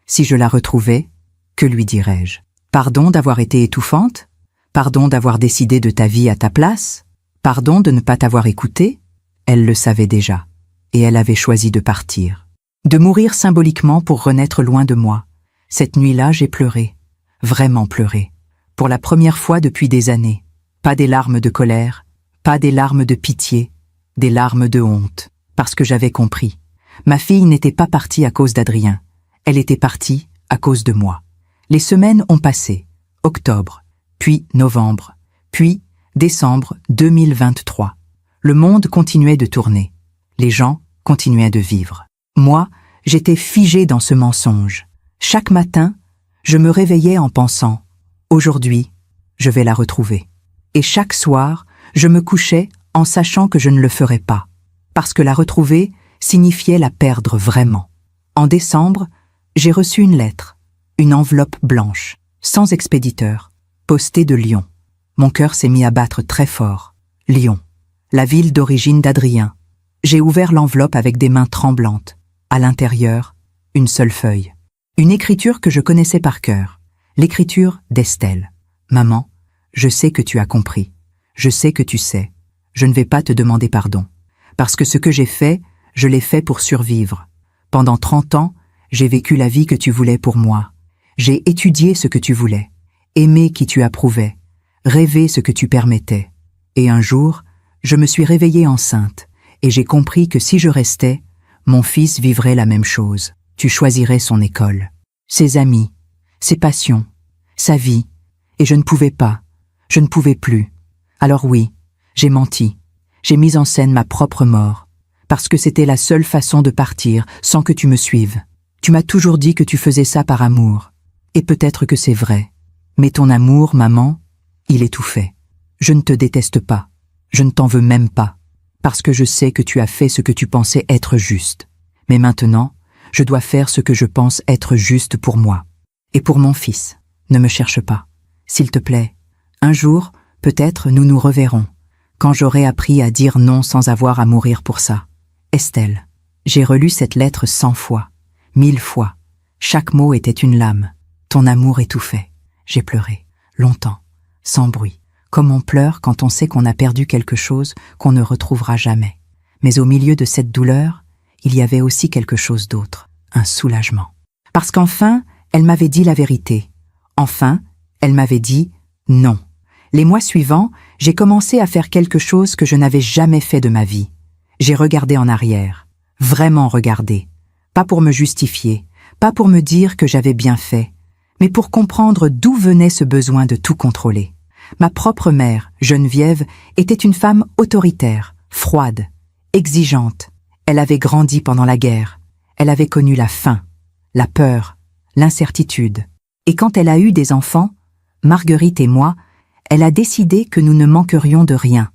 Si je la retrouvais, que lui dirais-je? Pardon d'avoir été étouffante? Pardon d'avoir décidé de ta vie à ta place? Pardon de ne pas t'avoir écouté? Elle le savait déjà, et elle avait choisi de partir. De mourir symboliquement pour renaître loin de moi. Cette nuit-là, j'ai pleuré, vraiment pleuré. Pour la première fois depuis des années. Pas des larmes de colère, pas des larmes de pitié, des larmes de honte. Parce que j'avais compris. Ma fille n'était pas partie à cause d'Adrien. Elle était partie à cause de moi. Les semaines ont passé. Octobre, puis novembre, puis décembre 2023. Le monde continuait de tourner. Les gens continuaient de vivre. Moi, j'étais figée dans ce mensonge. Chaque matin, je me réveillais en pensant « Aujourd'hui, je vais la retrouver ». Et chaque soir, je me couchais en sachant que je ne le ferais pas. Parce que la retrouver signifiait la perdre vraiment. En décembre, j'ai reçu une lettre, une enveloppe blanche, sans expéditeur, postée de Lyon. Mon cœur s'est mis à battre très fort. Lyon, la ville d'origine d'Adrien. J'ai ouvert l'enveloppe avec des mains tremblantes. À l'intérieur, une seule feuille. Une écriture que je connaissais par cœur. L'écriture d'Estelle. Maman, je sais que tu as compris. Je sais que tu sais. Je ne vais pas te demander pardon. Parce que ce que j'ai fait, je l'ai fait pour survivre. Pendant 30 ans, j'ai vécu la vie que tu voulais pour moi. J'ai étudié ce que tu voulais, aimé qui tu approuvais, rêvé ce que tu permettais. Et un jour, je me suis réveillée enceinte, et j'ai compris que si je restais, mon fils vivrait la même chose. Tu choisirais son école, ses amis, ses passions, sa vie, et je ne pouvais pas, je ne pouvais plus. Alors oui, j'ai menti. J'ai mis en scène ma propre mort, parce que c'était la seule façon de partir sans que tu me suives. Tu m'as toujours dit que tu faisais ça par amour, et peut-être que c'est vrai. Mais ton amour, maman, il étouffait. Je ne te déteste pas, je ne t'en veux même pas, parce que je sais que tu as fait ce que tu pensais être juste. Mais maintenant, je dois faire ce que je pense être juste pour moi. Et pour mon fils, ne me cherche pas. S'il te plaît, un jour, peut-être nous nous reverrons. Quand j'aurai appris à dire non sans avoir à mourir pour ça. Estelle, j'ai relu cette lettre 100 fois, 1000 fois. Chaque mot était une lame. Ton amour étouffait. J'ai pleuré, longtemps, sans bruit, comme on pleure quand on sait qu'on a perdu quelque chose qu'on ne retrouvera jamais. Mais au milieu de cette douleur, il y avait aussi quelque chose d'autre, un soulagement. Parce qu'enfin, elle m'avait dit la vérité. Enfin, elle m'avait dit non. Les mois suivants, j'ai commencé à faire quelque chose que je n'avais jamais fait de ma vie. J'ai regardé en arrière, vraiment regardé, pas pour me justifier, pas pour me dire que j'avais bien fait, mais pour comprendre d'où venait ce besoin de tout contrôler. Ma propre mère, Geneviève, était une femme autoritaire, froide, exigeante. Elle avait grandi pendant la guerre. Elle avait connu la faim, la peur, l'incertitude. Et quand elle a eu des enfants, Marguerite et moi, elle a décidé que nous ne manquerions de rien.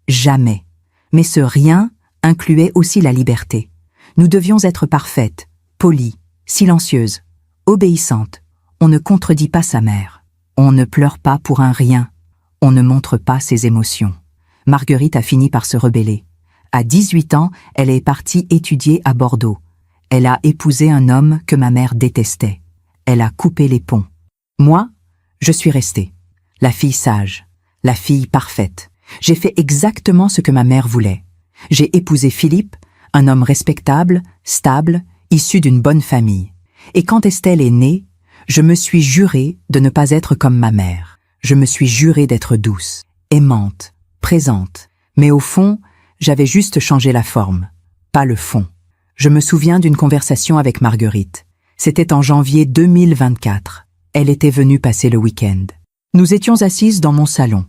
Jamais. Mais ce rien incluait aussi la liberté. Nous devions être parfaites, polies, silencieuses, obéissantes. On ne contredit pas sa mère. On ne pleure pas pour un rien. On ne montre pas ses émotions. Marguerite a fini par se rebeller. À 18 ans, elle est partie étudier à Bordeaux. Elle a épousé un homme que ma mère détestait. Elle a coupé les ponts. Moi, je suis restée. La fille sage, la fille parfaite. J'ai fait exactement ce que ma mère voulait. J'ai épousé Philippe, un homme respectable, stable, issu d'une bonne famille. Et quand Estelle est née, je me suis jurée de ne pas être comme ma mère. Je me suis jurée d'être douce, aimante, présente. Mais au fond, j'avais juste changé la forme, pas le fond. Je me souviens d'une conversation avec Marguerite. C'était en janvier 2024. Elle était venue passer le week-end. Nous étions assises dans mon salon.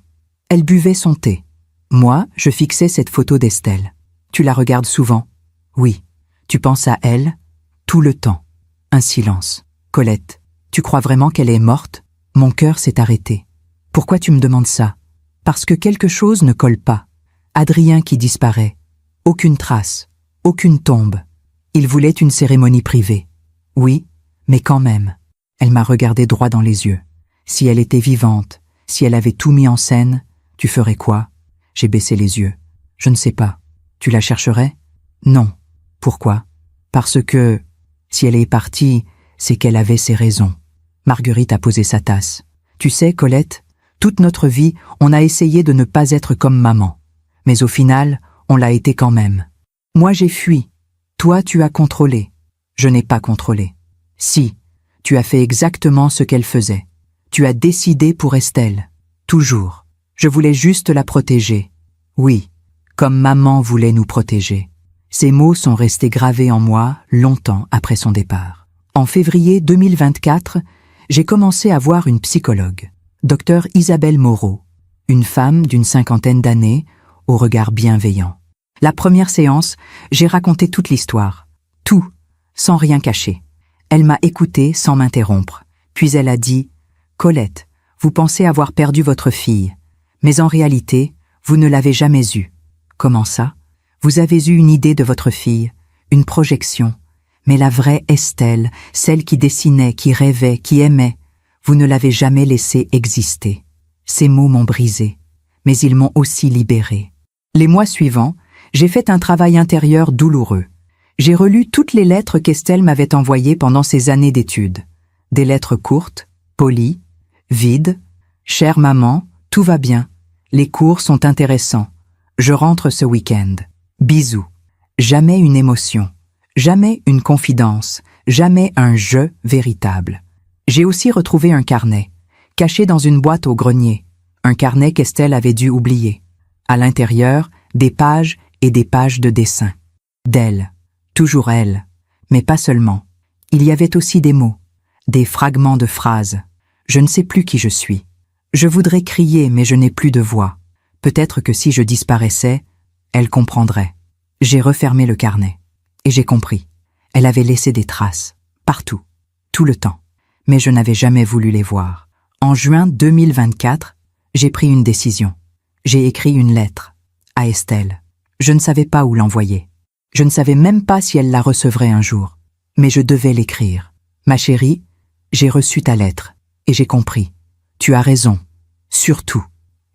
Elle buvait son thé. Moi, je fixais cette photo d'Estelle. Tu la regardes souvent? Oui. Tu penses à elle? Tout le temps. Un silence. Colette, tu crois vraiment qu'elle est morte? Mon cœur s'est arrêté. Pourquoi tu me demandes ça? Parce que quelque chose ne colle pas. Adrien qui disparaît. Aucune trace. Aucune tombe. Il voulait une cérémonie privée. Oui, mais quand même. Elle m'a regardé droit dans les yeux. Si elle était vivante, si elle avait tout mis en scène, tu ferais quoi? J'ai baissé les yeux. Je ne sais pas. Tu la chercherais? Non. Pourquoi? Parce que, si elle est partie, c'est qu'elle avait ses raisons. Marguerite a posé sa tasse. Tu sais, Colette, toute notre vie, on a essayé de ne pas être comme maman. Mais au final, on l'a été quand même. Moi, j'ai fui. Toi, tu as contrôlé. Je n'ai pas contrôlé. Si, tu as fait exactement ce qu'elle faisait. Tu as décidé pour Estelle. Toujours. Je voulais juste la protéger. Oui, comme maman voulait nous protéger. Ces mots sont restés gravés en moi longtemps après son départ. En février 2024, j'ai commencé à voir une psychologue, Dr Isabelle Moreau, une femme d'une 50aine d'années, au regard bienveillant. La première séance, j'ai raconté toute l'histoire. Tout, sans rien cacher. Elle m'a écoutée sans m'interrompre. Puis elle a dit « Colette, vous pensez avoir perdu votre fille, mais en réalité, vous ne l'avez jamais eue. Comment ça? Vous avez eu une idée de votre fille, une projection. Mais la vraie Estelle, celle qui dessinait, qui rêvait, qui aimait, vous ne l'avez jamais laissée exister. » Ces mots m'ont brisé, mais ils m'ont aussi libérée. Les mois suivants, j'ai fait un travail intérieur douloureux. J'ai relu toutes les lettres qu'Estelle m'avait envoyées pendant ces années d'études. Des lettres courtes, polies, vides. « Chère maman, tout va bien. Les cours sont intéressants. Je rentre ce week-end. Bisous. » Jamais une émotion, jamais une confidence, jamais un « je » véritable. J'ai aussi retrouvé un carnet, caché dans une boîte au grenier. Un carnet qu'Estelle avait dû oublier. À l'intérieur, des pages et des pages de dessins. D'elle. Toujours elle. Mais pas seulement. Il y avait aussi des mots, des fragments de phrases. Je ne sais plus qui je suis. Je voudrais crier, mais je n'ai plus de voix. Peut-être que si je disparaissais, elle comprendrait. J'ai refermé le carnet. Et j'ai compris. Elle avait laissé des traces. Partout. Tout le temps. Mais je n'avais jamais voulu les voir. En juin 2024, j'ai pris une décision. J'ai écrit une lettre. À Estelle. Je ne savais pas où l'envoyer. Je ne savais même pas si elle la recevrait un jour. Mais je devais l'écrire. Ma chérie, j'ai reçu ta lettre. Et j'ai compris. Tu as raison. Surtout.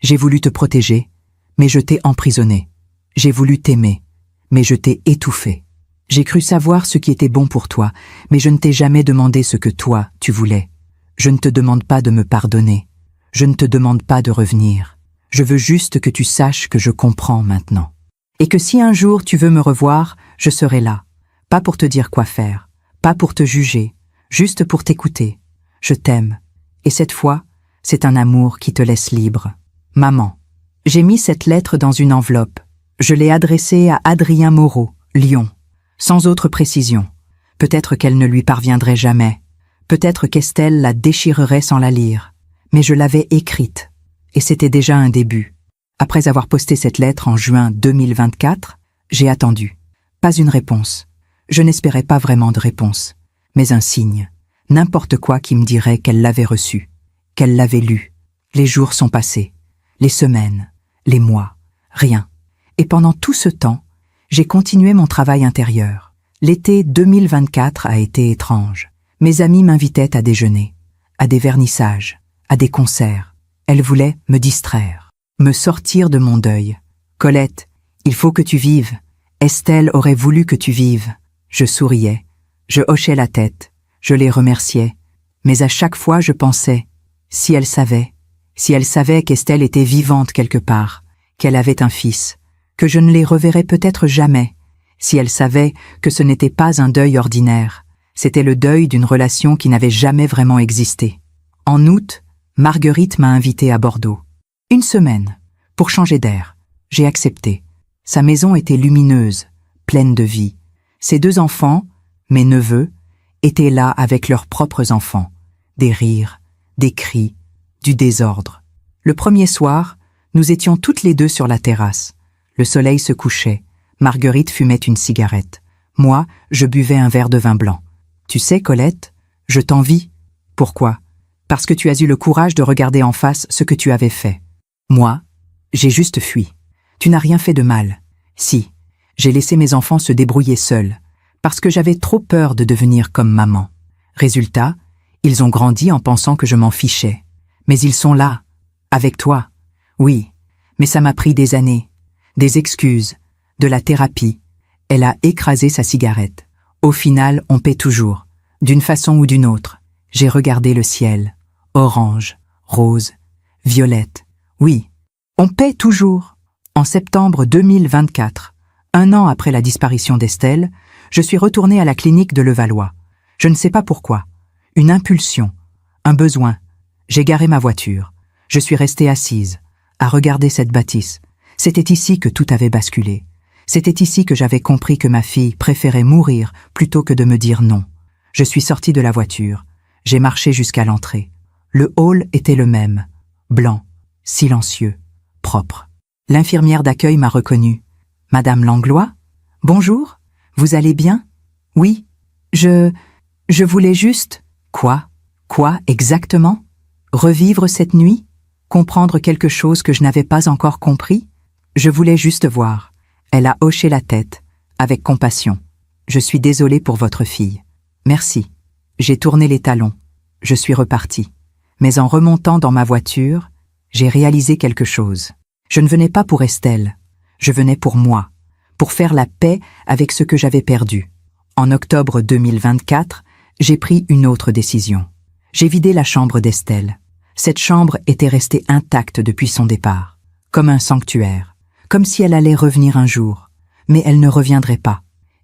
J'ai voulu te protéger, mais je t'ai emprisonné. J'ai voulu t'aimer, mais je t'ai étouffé. J'ai cru savoir ce qui était bon pour toi, mais je ne t'ai jamais demandé ce que toi, tu voulais. Je ne te demande pas de me pardonner. Je ne te demande pas de revenir. Je veux juste que tu saches que je comprends maintenant. Et que si un jour tu veux me revoir, je serai là. Pas pour te dire quoi faire, pas pour te juger, juste pour t'écouter. Je t'aime. Et cette fois, c'est un amour qui te laisse libre. Maman. J'ai mis cette lettre dans une enveloppe. Je l'ai adressée à Adrien Moreau, Lyon. Sans autre précision. Peut-être qu'elle ne lui parviendrait jamais. Peut-être qu'Estelle la déchirerait sans la lire. Mais je l'avais écrite. Et c'était déjà un début. Après avoir posté cette lettre en juin 2024, j'ai attendu. Pas une réponse. Je n'espérais pas vraiment de réponse. Mais un signe. N'importe quoi qui me dirait qu'elle l'avait reçu. Qu'elle l'avait lu. Les jours sont passés. Les semaines. Les mois. Rien. Et pendant tout ce temps, j'ai continué mon travail intérieur. L'été 2024 a été étrange. Mes amis m'invitaient à déjeuner, à des vernissages, à des concerts. Elles voulaient me distraire, me sortir de mon deuil. Colette, il faut que tu vives. Estelle aurait voulu que tu vives. Je souriais, je hochais la tête, je les remerciais. Mais à chaque fois je pensais, si elle savait qu'Estelle était vivante quelque part, qu'elle avait un fils, que je ne les reverrais peut-être jamais, si elle savait que ce n'était pas un deuil ordinaire, c'était le deuil d'une relation qui n'avait jamais vraiment existé. En août, Marguerite m'a invité à Bordeaux. Une semaine, pour changer d'air. J'ai accepté. Sa maison était lumineuse, pleine de vie. Ses 2 enfants, mes neveux, étaient là avec leurs propres enfants. Des rires, des cris, du désordre. Le premier soir, nous étions toutes les 2 sur la terrasse. Le soleil se couchait. Marguerite fumait une cigarette. Moi, je buvais un verre de vin blanc. Tu sais, Colette, je t'envie. Pourquoi? Parce que tu as eu le courage de regarder en face ce que tu avais fait. Moi, j'ai juste fui. Tu n'as rien fait de mal. Si, j'ai laissé mes enfants se débrouiller seuls, parce que j'avais trop peur de devenir comme maman. Résultat, ils ont grandi en pensant que je m'en fichais. Mais ils sont là, avec toi. Oui, mais ça m'a pris des années. Des excuses, de la thérapie. Elle a écrasé sa cigarette. Au final, on paie toujours, d'une façon ou d'une autre. J'ai regardé le ciel. Orange, rose, violette. Oui, on paie toujours. En septembre 2024, 1 an après la disparition d'Estelle, je suis retournée à la clinique de Levallois. Je ne sais pas pourquoi. Une impulsion, un besoin. J'ai garé ma voiture. Je suis restée assise, à regarder cette bâtisse. C'était ici que tout avait basculé. C'était ici que j'avais compris que ma fille préférait mourir plutôt que de me dire non. Je suis sortie de la voiture. J'ai marché jusqu'à l'entrée. Le hall était le même. Blanc, silencieux, propre. L'infirmière d'accueil m'a reconnue. « Madame Langlois? Bonjour, vous allez bien? Oui, je voulais juste… » Quoi? Quoi exactement? Revivre cette nuit? Comprendre quelque chose que je n'avais pas encore compris? Je voulais juste voir. Elle a hoché la tête, avec compassion. Je suis désolée pour votre fille. Merci. J'ai tourné les talons. Je suis repartie. Mais en remontant dans ma voiture, j'ai réalisé quelque chose. Je ne venais pas pour Estelle. Je venais pour moi, pour faire la paix avec ce que j'avais perdu. En octobre 2024, j'ai pris une autre décision. J'ai vidé la chambre d'Estelle. Cette chambre était restée intacte depuis son départ, comme un sanctuaire, comme si elle allait revenir un jour, mais elle ne reviendrait pas.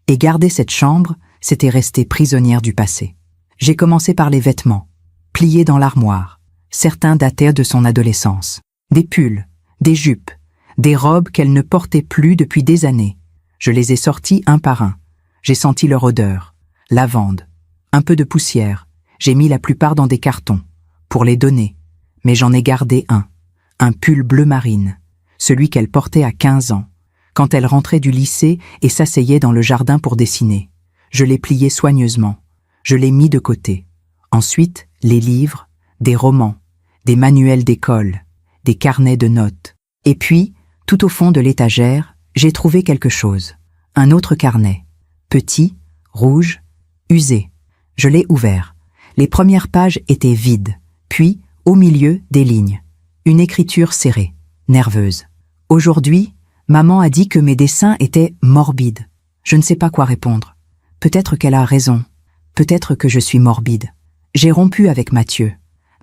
Et garder cette chambre, c'était rester prisonnière du passé. J'ai commencé par les vêtements, pliés dans l'armoire. Certains dataient de son adolescence. Des pulls, des jupes, des robes qu'elle ne portait plus depuis des années. Je les ai sortis un par un. J'ai senti leur odeur, lavande, un peu de poussière. J'ai mis la plupart dans des cartons, pour les donner. Mais j'en ai gardé un pull bleu marine, celui qu'elle portait à 15 ans, quand elle rentrait du lycée et s'asseyait dans le jardin pour dessiner. Je l'ai plié soigneusement. Je l'ai mis de côté. Ensuite, les livres, des romans, des manuels d'école, des carnets de notes. Et puis, tout au fond de l'étagère, j'ai trouvé quelque chose. Un autre carnet. Petit, rouge, usé. Je l'ai ouvert. Les premières pages étaient vides. Puis, au milieu, des lignes. Une écriture serrée, nerveuse. Aujourd'hui, maman a dit que mes dessins étaient morbides. Je ne sais pas quoi répondre. Peut-être qu'elle a raison. Peut-être que je suis morbide. J'ai rompu avec Mathieu.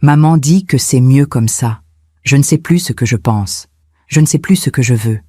Maman dit que c'est mieux comme ça. Je ne sais plus ce que je pense. Je ne sais plus ce que je veux.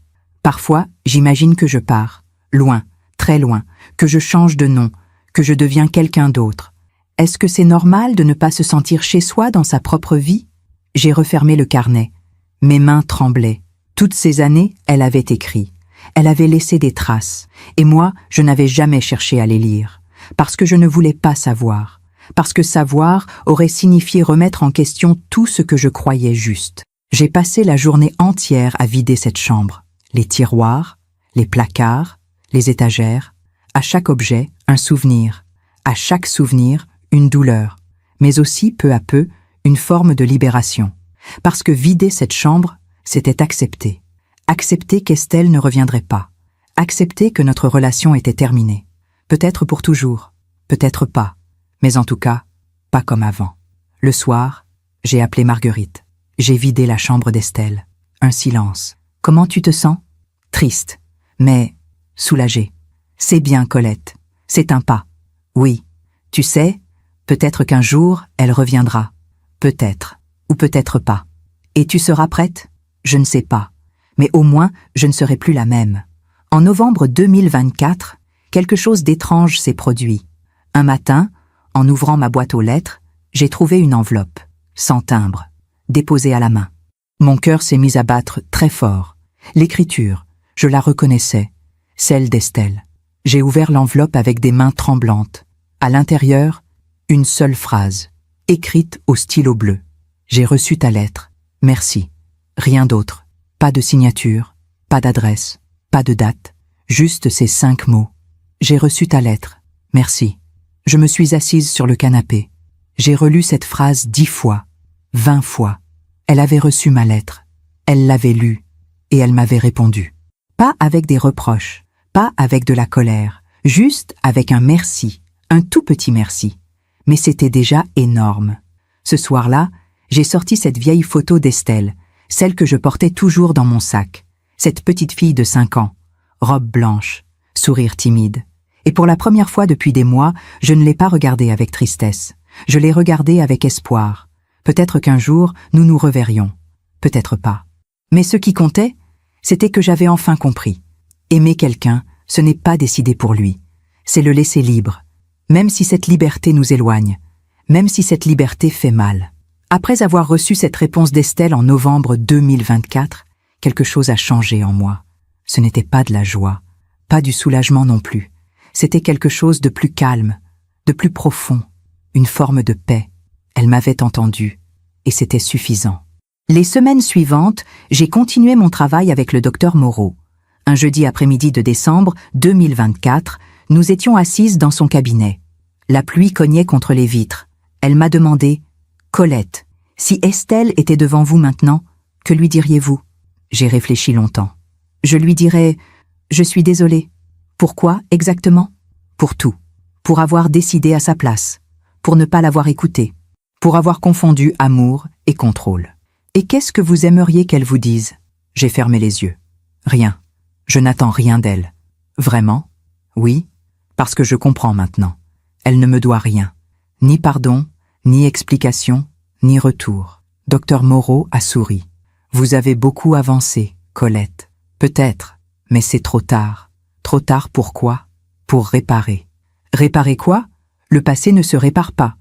Parfois, j'imagine que je pars. Loin, très loin, que je change de nom, que je deviens quelqu'un d'autre. Est-ce que c'est normal de ne pas se sentir chez soi dans sa propre vie? J'ai refermé le carnet. Mes mains tremblaient. Toutes ces années, elle avait écrit. Elle avait laissé des traces. Et moi, je n'avais jamais cherché à les lire. Parce que je ne voulais pas savoir. Parce que savoir aurait signifié remettre en question tout ce que je croyais juste. J'ai passé la journée entière à vider cette chambre. Les tiroirs, les placards, les étagères. À chaque objet, un souvenir. À chaque souvenir, une douleur. Mais aussi, peu à peu, une forme de libération. Parce que vider cette chambre, c'était accepter. Accepter qu'Estelle ne reviendrait pas. Accepter que notre relation était terminée. Peut-être pour toujours, peut-être pas. Mais en tout cas, pas comme avant. Le soir, j'ai appelé Marguerite. J'ai vidé la chambre d'Estelle. Un silence. Comment tu te sens? Triste, mais soulagée. C'est bien, Colette. C'est un pas. Oui. Tu sais, peut-être qu'un jour, elle reviendra. Peut-être. Ou peut-être pas. Et tu seras prête? Je ne sais pas. Mais au moins, je ne serai plus la même. En novembre 2024, quelque chose d'étrange s'est produit. Un matin, en ouvrant ma boîte aux lettres, j'ai trouvé une enveloppe, sans timbre, déposée à la main. Mon cœur s'est mis à battre très fort. L'écriture, je la reconnaissais, celle d'Estelle. J'ai ouvert l'enveloppe avec des mains tremblantes. À l'intérieur, une seule phrase, écrite au stylo bleu. J'ai reçu ta lettre. Merci. Rien d'autre. Pas de signature, pas d'adresse, pas de date. Juste ces 5 mots. J'ai reçu ta lettre. Merci. Je me suis assise sur le canapé. J'ai relu cette phrase 10 fois, 20 fois. Elle avait reçu ma lettre. Elle l'avait lue. Et elle m'avait répondu. Pas avec des reproches, pas avec de la colère, juste avec un merci, un tout petit merci. Mais c'était déjà énorme. Ce soir-là, j'ai sorti cette vieille photo d'Estelle, celle que je portais toujours dans mon sac. Cette petite fille de 5 ans, robe blanche, sourire timide. Et pour la première fois depuis des mois, je ne l'ai pas regardée avec tristesse. Je l'ai regardée avec espoir. Peut-être qu'un jour, nous nous reverrions. Peut-être pas. Mais ce qui comptait, c'était que j'avais enfin compris. Aimer quelqu'un, ce n'est pas décider pour lui. C'est le laisser libre. Même si cette liberté nous éloigne. Même si cette liberté fait mal. Après avoir reçu cette réponse d'Estelle en novembre 2024, quelque chose a changé en moi. Ce n'était pas de la joie, pas du soulagement non plus. C'était quelque chose de plus calme, de plus profond, une forme de paix. Elle m'avait entendu, et c'était suffisant. Les semaines suivantes, j'ai continué mon travail avec le docteur Moreau. Un jeudi après-midi de décembre 2024, nous étions assises dans son cabinet. La pluie cognait contre les vitres. Elle m'a demandé « Colette, si Estelle était devant vous maintenant, que lui diriez-vous » J'ai réfléchi longtemps. Je lui dirais « Je suis désolée. » Pourquoi exactement? Pour tout. Pour avoir décidé à sa place. Pour ne pas l'avoir écoutée. Pour avoir confondu amour et contrôle. Et qu'est-ce que vous aimeriez qu'elle vous dise? J'ai fermé les yeux. Rien. Je n'attends rien d'elle. Vraiment? Oui, parce que je comprends maintenant. Elle ne me doit rien. Ni pardon, ni explication, ni retour. Docteur Moreau a souri. Vous avez beaucoup avancé, Colette. Peut-être, mais c'est trop tard. Trop tard pourquoi? Pour réparer. Réparer quoi? Le passé ne se répare pas.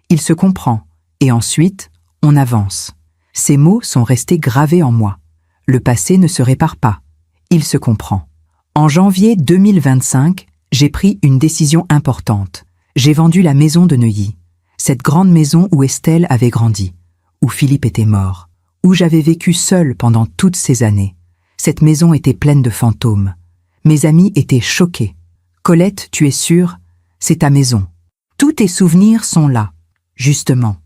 Il se comprend. Et ensuite, on avance. Ces mots sont restés gravés en moi. Le passé ne se répare pas. Il se comprend. En janvier 2025, j'ai pris une décision importante. J'ai vendu la maison de Neuilly. Cette grande maison où Estelle avait grandi, où Philippe était mort, où j'avais vécu seule pendant toutes ces années. Cette maison était pleine de fantômes. Mes amis étaient choqués. Colette, tu es sûre? C'est ta maison. Tous tes souvenirs sont là. Justement.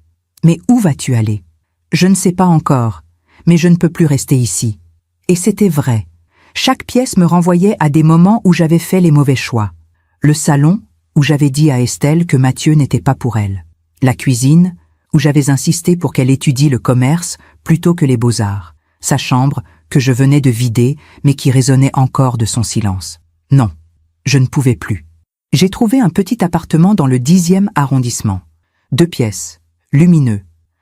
Mais où vas-tu aller? Je ne sais pas encore, mais je ne peux plus rester ici. Et c'était vrai. Chaque pièce me renvoyait à des moments où j'avais fait les mauvais choix. Le salon, où j'avais dit à Estelle que Mathieu n'était pas pour elle. La cuisine, où j'avais insisté pour qu'elle étudie le commerce plutôt que les beaux-arts. Sa chambre, que je venais de vider, mais qui résonnait encore de son silence. Non, je ne pouvais plus. J'ai trouvé un petit appartement dans le 10e arrondissement. 2 pièces, lumineux,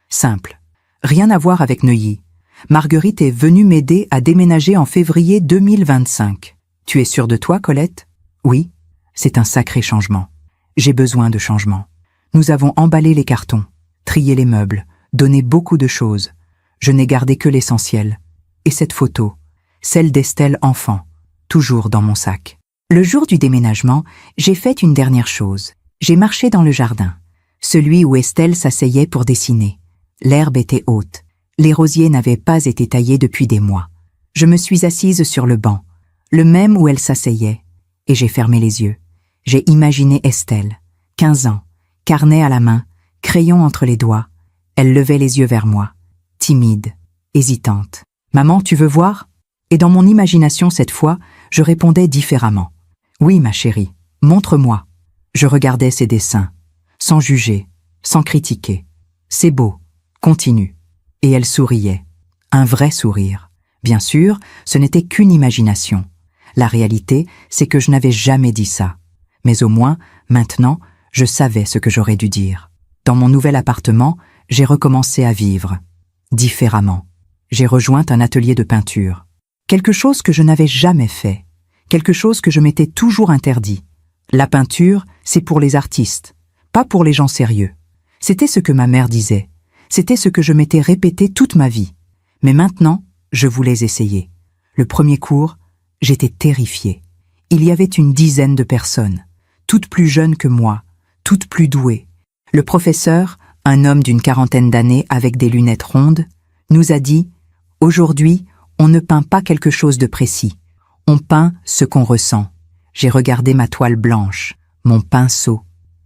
simple. Rien à voir avec Neuilly. Marguerite est venue m'aider à déménager en février 2025. Tu es sûre de toi, Colette? Oui, c'est un sacré changement. J'ai besoin de changement. Nous avons emballé les cartons, trié les meubles, donné beaucoup de choses. Je n'ai gardé que l'essentiel. Et cette photo, celle d'Estelle enfant, toujours dans mon sac. Le jour du déménagement, j'ai fait une dernière chose. J'ai marché dans le jardin, celui où Estelle s'asseyait pour dessiner. L'herbe était haute. Les rosiers n'avaient pas été taillés depuis des mois. Je me suis assise sur le banc, le même où elle s'asseyait, et j'ai fermé les yeux. J'ai imaginé Estelle, 15 ans, carnet à la main, crayon entre les doigts. Elle levait les yeux vers moi, timide, hésitante. « Maman, tu veux voir ?» Et dans mon imagination cette fois, je répondais différemment. « Oui, ma chérie, montre-moi. » Je regardais ses dessins, sans juger, sans critiquer. « C'est beau, continue. » Et elle souriait. Un vrai sourire. Bien sûr, ce n'était qu'une imagination. La réalité, c'est que je n'avais jamais dit ça. Mais au moins, maintenant, je savais ce que j'aurais dû dire. Dans mon nouvel appartement, j'ai recommencé à vivre. Différemment. J'ai rejoint un atelier de peinture. Quelque chose que je n'avais jamais fait. Quelque chose que je m'étais toujours interdit. La peinture, c'est pour les artistes, pas pour les gens sérieux. C'était ce que ma mère disait. C'était ce que je m'étais répété toute ma vie. Mais maintenant, je voulais essayer. Le premier cours, j'étais terrifiée. Il y avait une dizaine de personnes, toutes plus jeunes que moi, toutes plus douées. Le professeur, un homme d'une quarantaine d'années avec des lunettes rondes, nous a dit « Aujourd'hui, on ne peint pas quelque chose de précis. On peint ce qu'on ressent. » J'ai regardé ma toile blanche, mon pinceau,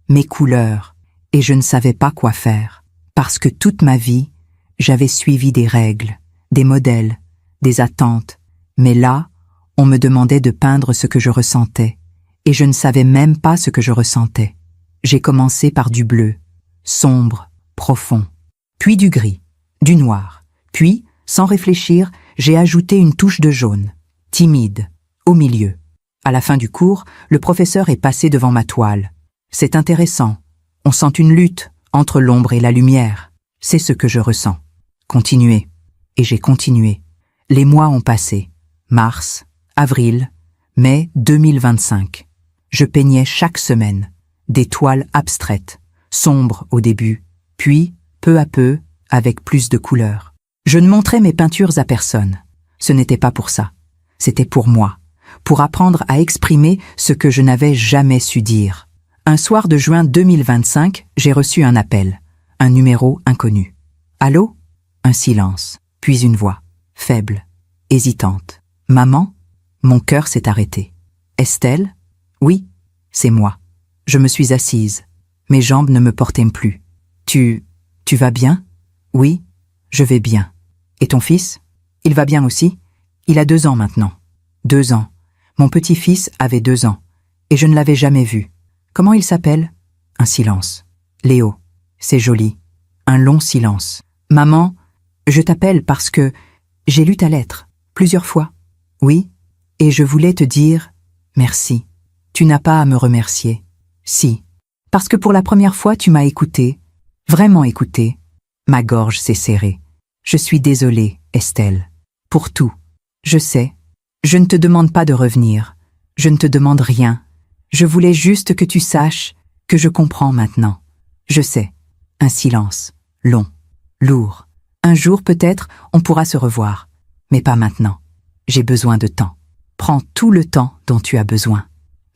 mes couleurs, et je ne savais pas quoi faire. Parce que toute ma vie, j'avais suivi des règles, des modèles, des attentes. Mais là, on me demandait de peindre ce que je ressentais, et je ne savais même pas ce que je ressentais. J'ai commencé par du bleu, sombre, profond, puis du gris, du noir, puis, sans réfléchir, j'ai ajouté une touche de jaune, timide, au milieu. À la fin du cours, le professeur est passé devant ma toile. C'est intéressant. On sent une lutte entre l'ombre et la lumière. C'est ce que je ressens. Continuez. Et j'ai continué. Les mois ont passé. Mars, avril, mai 2025. Je peignais chaque semaine. Des toiles abstraites, sombres au début, puis, peu à peu, avec plus de couleurs. Je ne montrais mes peintures à personne. Ce n'était pas pour ça. C'était pour moi, pour apprendre à exprimer ce que je n'avais jamais su dire. Un soir de juin 2025, j'ai reçu un appel, un numéro inconnu. Allô ? Un silence, puis une voix, faible, hésitante. Maman ? Mon cœur s'est arrêté. Estelle ? Oui, c'est moi. Je me suis assise. Mes jambes ne me portaient plus. Tu vas bien ? Oui, je vais bien. Et ton fils ? Il va bien aussi ? Il a 2 ans maintenant. 2 ans. Mon petit-fils avait 2 ans. Et je ne l'avais jamais vu. Comment il s'appelle ? Un silence. Léo. C'est joli. Un long silence. Maman, je t'appelle parce que j'ai lu ta lettre. Plusieurs fois. Oui. Et je voulais te dire merci. Tu n'as pas à me remercier. Si. Parce que pour la première fois, tu m'as écouté. Vraiment écouté. Ma gorge s'est serrée. Je suis désolée, Estelle. Pour tout. Je sais. Je ne te demande pas de revenir. Je ne te demande rien. Je voulais juste que tu saches que je comprends maintenant. Je sais. Un silence. Long. Lourd. Un jour, peut-être, on pourra se revoir. Mais pas maintenant. J'ai besoin de temps. Prends tout le temps dont tu as besoin.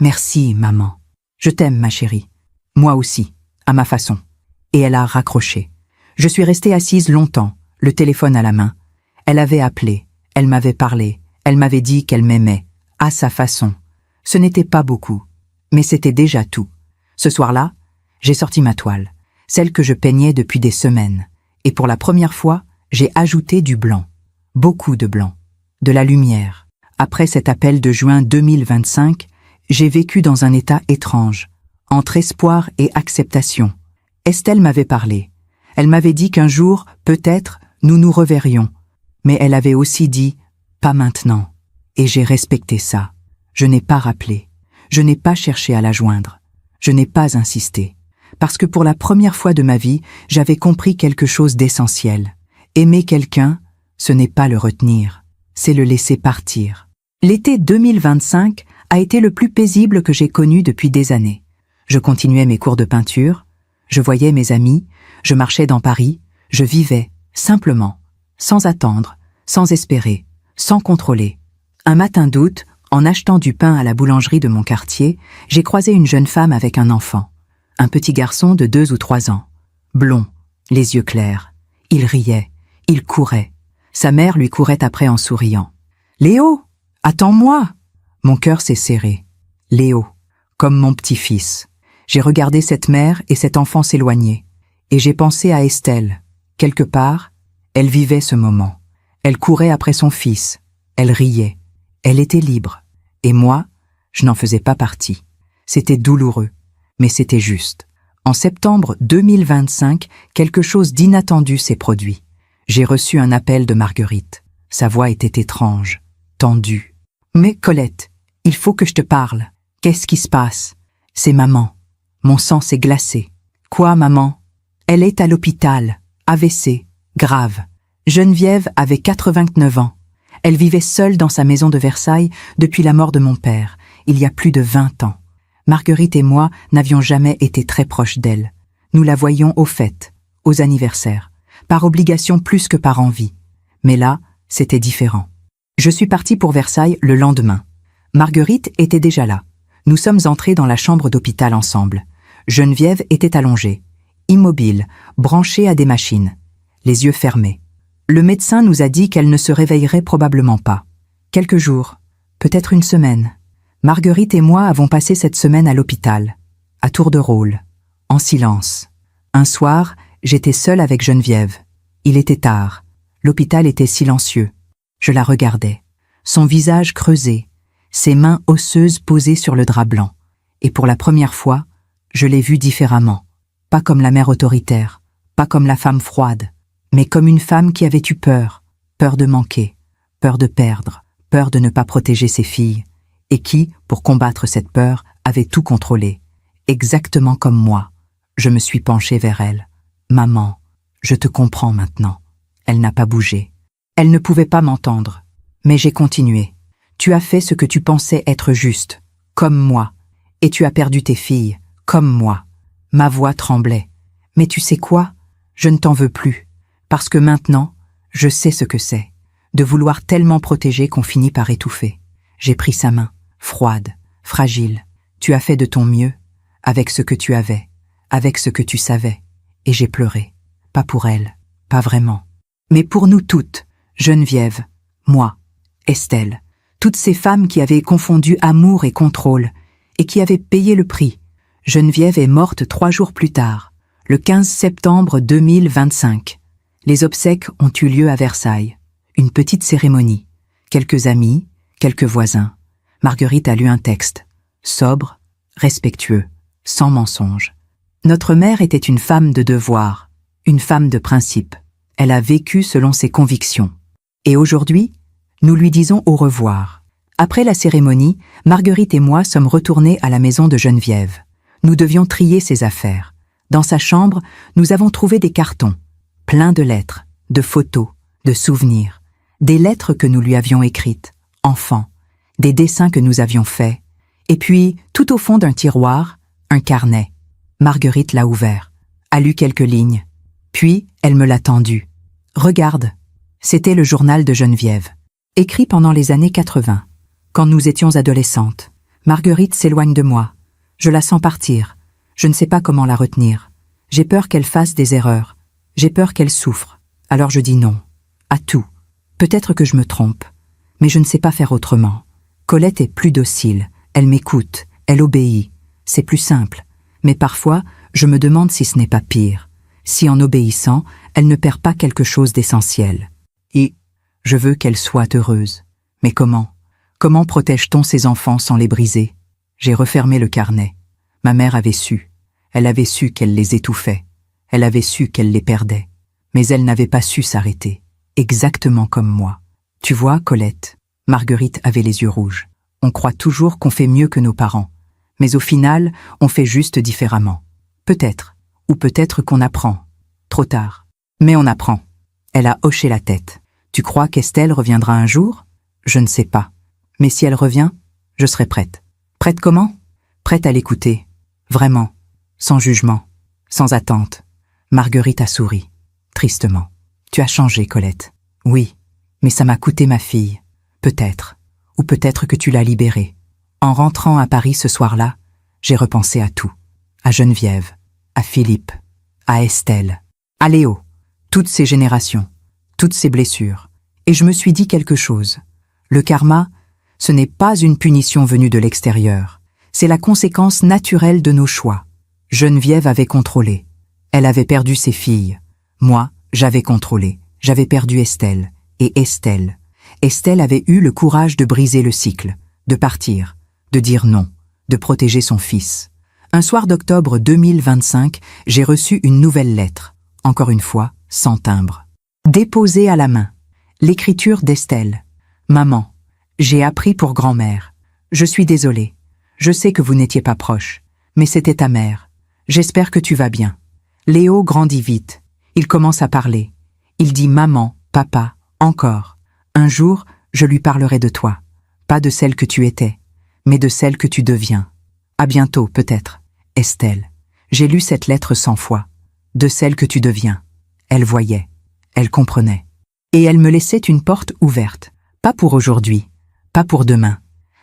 Merci, maman. Je t'aime, ma chérie. Moi aussi, à ma façon. Et elle a raccroché. Je suis restée assise longtemps, le téléphone à la main. Elle avait appelé, elle m'avait parlé, elle m'avait dit qu'elle m'aimait, à sa façon. Ce n'était pas beaucoup, mais c'était déjà tout. Ce soir-là, j'ai sorti ma toile, celle que je peignais depuis des semaines, et pour la première fois, j'ai ajouté du blanc, beaucoup de blanc, de la lumière. Après cet appel de juin 2025, j'ai vécu dans un état étrange, entre espoir et acceptation. Estelle m'avait parlé. Elle m'avait dit qu'un jour, peut-être, nous nous reverrions. Mais elle avait aussi dit « pas maintenant ». Et j'ai respecté ça. Je n'ai pas rappelé. Je n'ai pas cherché à la joindre. Je n'ai pas insisté. Parce que pour la première fois de ma vie, j'avais compris quelque chose d'essentiel. Aimer quelqu'un, ce n'est pas le retenir, c'est le laisser partir. L'été 2025 a été le plus paisible que j'ai connu depuis des années. Je continuais mes cours de peinture, je voyais mes amis, je marchais dans Paris, je vivais, simplement, sans attendre, sans espérer. sans contrôler. Un matin d'août, en achetant du pain à la boulangerie de mon quartier, j'ai croisé une jeune femme avec un enfant. Un petit garçon de 2 ou 3 ans. Blond, les yeux clairs. Il riait, il courait. Sa mère lui courait après en souriant. « Léo, attends-moi !» Mon cœur s'est serré. Léo, comme mon petit-fils. J'ai regardé cette mère et cet enfant s'éloigner. Et j'ai pensé à Estelle. Quelque part, elle vivait ce moment. Elle courait après son fils. Elle riait. Elle était libre. Et moi, je n'en faisais pas partie. C'était douloureux, mais c'était juste. En septembre 2025, quelque chose d'inattendu s'est produit. J'ai reçu un appel de Marguerite. Sa voix était étrange, tendue. « Mais Colette, il faut que je te parle. Qu'est-ce qui se passe ? C'est maman. Mon sang s'est glacé. »« Quoi, maman ? » ?»« Elle est à l'hôpital. AVC. Grave. Geneviève avait 89 ans. Elle vivait seule dans sa maison de Versailles depuis la mort de mon père, il y a plus de 20 ans. Marguerite et moi n'avions jamais été très proches d'elle. Nous la voyions aux fêtes, aux anniversaires, par obligation plus que par envie. Mais là, c'était différent. Je suis partie pour Versailles le lendemain. Marguerite était déjà là. Nous sommes entrés dans la chambre d'hôpital ensemble. Geneviève était allongée, immobile, branchée à des machines, les yeux fermés. Le médecin nous a dit qu'elle ne se réveillerait probablement pas. Quelques jours, peut-être une semaine. Marguerite et moi avons passé cette semaine à l'hôpital, à tour de rôle, en silence. Un soir, j'étais seule avec Geneviève. Il était tard. L'hôpital était silencieux. Je la regardais. Son visage creusé, ses mains osseuses posées sur le drap blanc. Et pour la première fois, je l'ai vue différemment. Pas comme la mère autoritaire, pas comme la femme froide, mais comme une femme qui avait eu peur, peur de manquer, peur de perdre, peur de ne pas protéger ses filles, et qui, pour combattre cette peur, avait tout contrôlé, exactement comme moi. Je me suis penchée vers elle. « Maman, je te comprends maintenant. » Elle n'a pas bougé. Elle ne pouvait pas m'entendre. Mais j'ai continué. « Tu as fait ce que tu pensais être juste, comme moi, et tu as perdu tes filles, comme moi. » Ma voix tremblait. « Mais tu sais quoi ? Je ne t'en veux plus. Parce que maintenant, je sais ce que c'est, de vouloir tellement protéger qu'on finit par étouffer. » J'ai pris sa main, froide, fragile. « Tu as fait de ton mieux, avec ce que tu avais, avec ce que tu savais. » Et j'ai pleuré. Pas pour elle, pas vraiment. Mais pour nous toutes, Geneviève, moi, Estelle, toutes ces femmes qui avaient confondu amour et contrôle, et qui avaient payé le prix. Geneviève est morte 3 jours plus tard, le 15 septembre 2025. Les obsèques ont eu lieu à Versailles. Une petite cérémonie. Quelques amis, quelques voisins. Marguerite a lu un texte. Sobre, respectueux, sans mensonge. Notre mère était une femme de devoir, une femme de principe. Elle a vécu selon ses convictions. Et aujourd'hui, nous lui disons au revoir. Après la cérémonie, Marguerite et moi sommes retournés à la maison de Geneviève. Nous devions trier ses affaires. Dans sa chambre, nous avons trouvé des cartons, pleins de lettres, de photos, de souvenirs, des lettres que nous lui avions écrites, enfant, des dessins que nous avions faits, et puis, tout au fond d'un tiroir, un carnet. Marguerite l'a ouvert, a lu quelques lignes, puis elle me l'a tendu. « Regarde !» C'était le journal de Geneviève, écrit pendant les années 80, quand nous étions adolescentes. Marguerite s'éloigne de moi. Je la sens partir. Je ne sais pas comment la retenir. J'ai peur qu'elle fasse des erreurs. J'ai peur qu'elle souffre. Alors je dis non. À tout. Peut-être que je me trompe. Mais je ne sais pas faire autrement. Colette est plus docile. Elle m'écoute. Elle obéit. C'est plus simple. Mais parfois, je me demande si ce n'est pas pire. Si en obéissant, elle ne perd pas quelque chose d'essentiel. Et je veux qu'elle soit heureuse. Mais comment ? Comment protège-t-on ses enfants sans les briser ? J'ai refermé le carnet. Ma mère avait su. Elle avait su qu'elle les étouffait. Elle avait su qu'elle les perdait. Mais elle n'avait pas su s'arrêter. Exactement comme moi. Tu vois, Colette, Marguerite avait les yeux rouges. On croit toujours qu'on fait mieux que nos parents. Mais au final, on fait juste différemment. Peut-être. Ou peut-être qu'on apprend. Trop tard. Mais on apprend. Elle a hoché la tête. Tu crois qu'Estelle reviendra un jour ? Je ne sais pas. Mais si elle revient, je serai prête. Prête comment ? Prête à l'écouter. Vraiment. Sans jugement. Sans attente. Marguerite a souri. Tristement. Tu as changé, Colette. Oui. Mais ça m'a coûté ma fille. Peut-être, ou peut-être que tu l'as libéré. En rentrant à Paris ce soir-là, j'ai repensé à tout. À Geneviève, à Philippe, à Estelle, à Léo, toutes ces générations, toutes ces blessures. Et je me suis dit quelque chose. Le karma, ce n'est pas une punition venue de l'extérieur. C'est la conséquence naturelle de nos choix. Geneviève avait contrôlé. Elle avait perdu ses filles. Moi, j'avais contrôlé. J'avais perdu Estelle. Et Estelle. Estelle avait eu le courage de briser le cycle, de partir, de dire non, de protéger son fils. Un soir d'octobre 2025, j'ai reçu une nouvelle lettre, encore une fois, sans timbre. Déposée à la main. L'écriture d'Estelle. Maman, j'ai appris pour grand-mère. Je suis désolée. Je sais que vous n'étiez pas proche, mais c'était ta mère. J'espère que tu vas bien. Léo grandit vite. Il commence à parler. Il dit maman, papa, encore. Un jour, je lui parlerai de toi. Pas de celle que tu étais, mais de celle que tu deviens. À bientôt, peut-être. Estelle. J'ai lu cette lettre 100 fois. De celle que tu deviens. Elle voyait. Elle comprenait. Et elle me laissait une porte ouverte. Pas pour aujourd'hui, pas pour demain,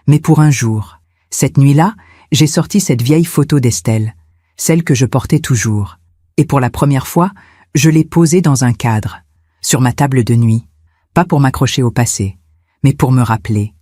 mais pour un jour. Cette nuit-là, j'ai sorti cette vieille photo d'Estelle, celle que je portais toujours. Et pour la première fois, je l'ai posée dans un cadre, sur ma table de nuit, pas pour m'accrocher au passé, mais pour me rappeler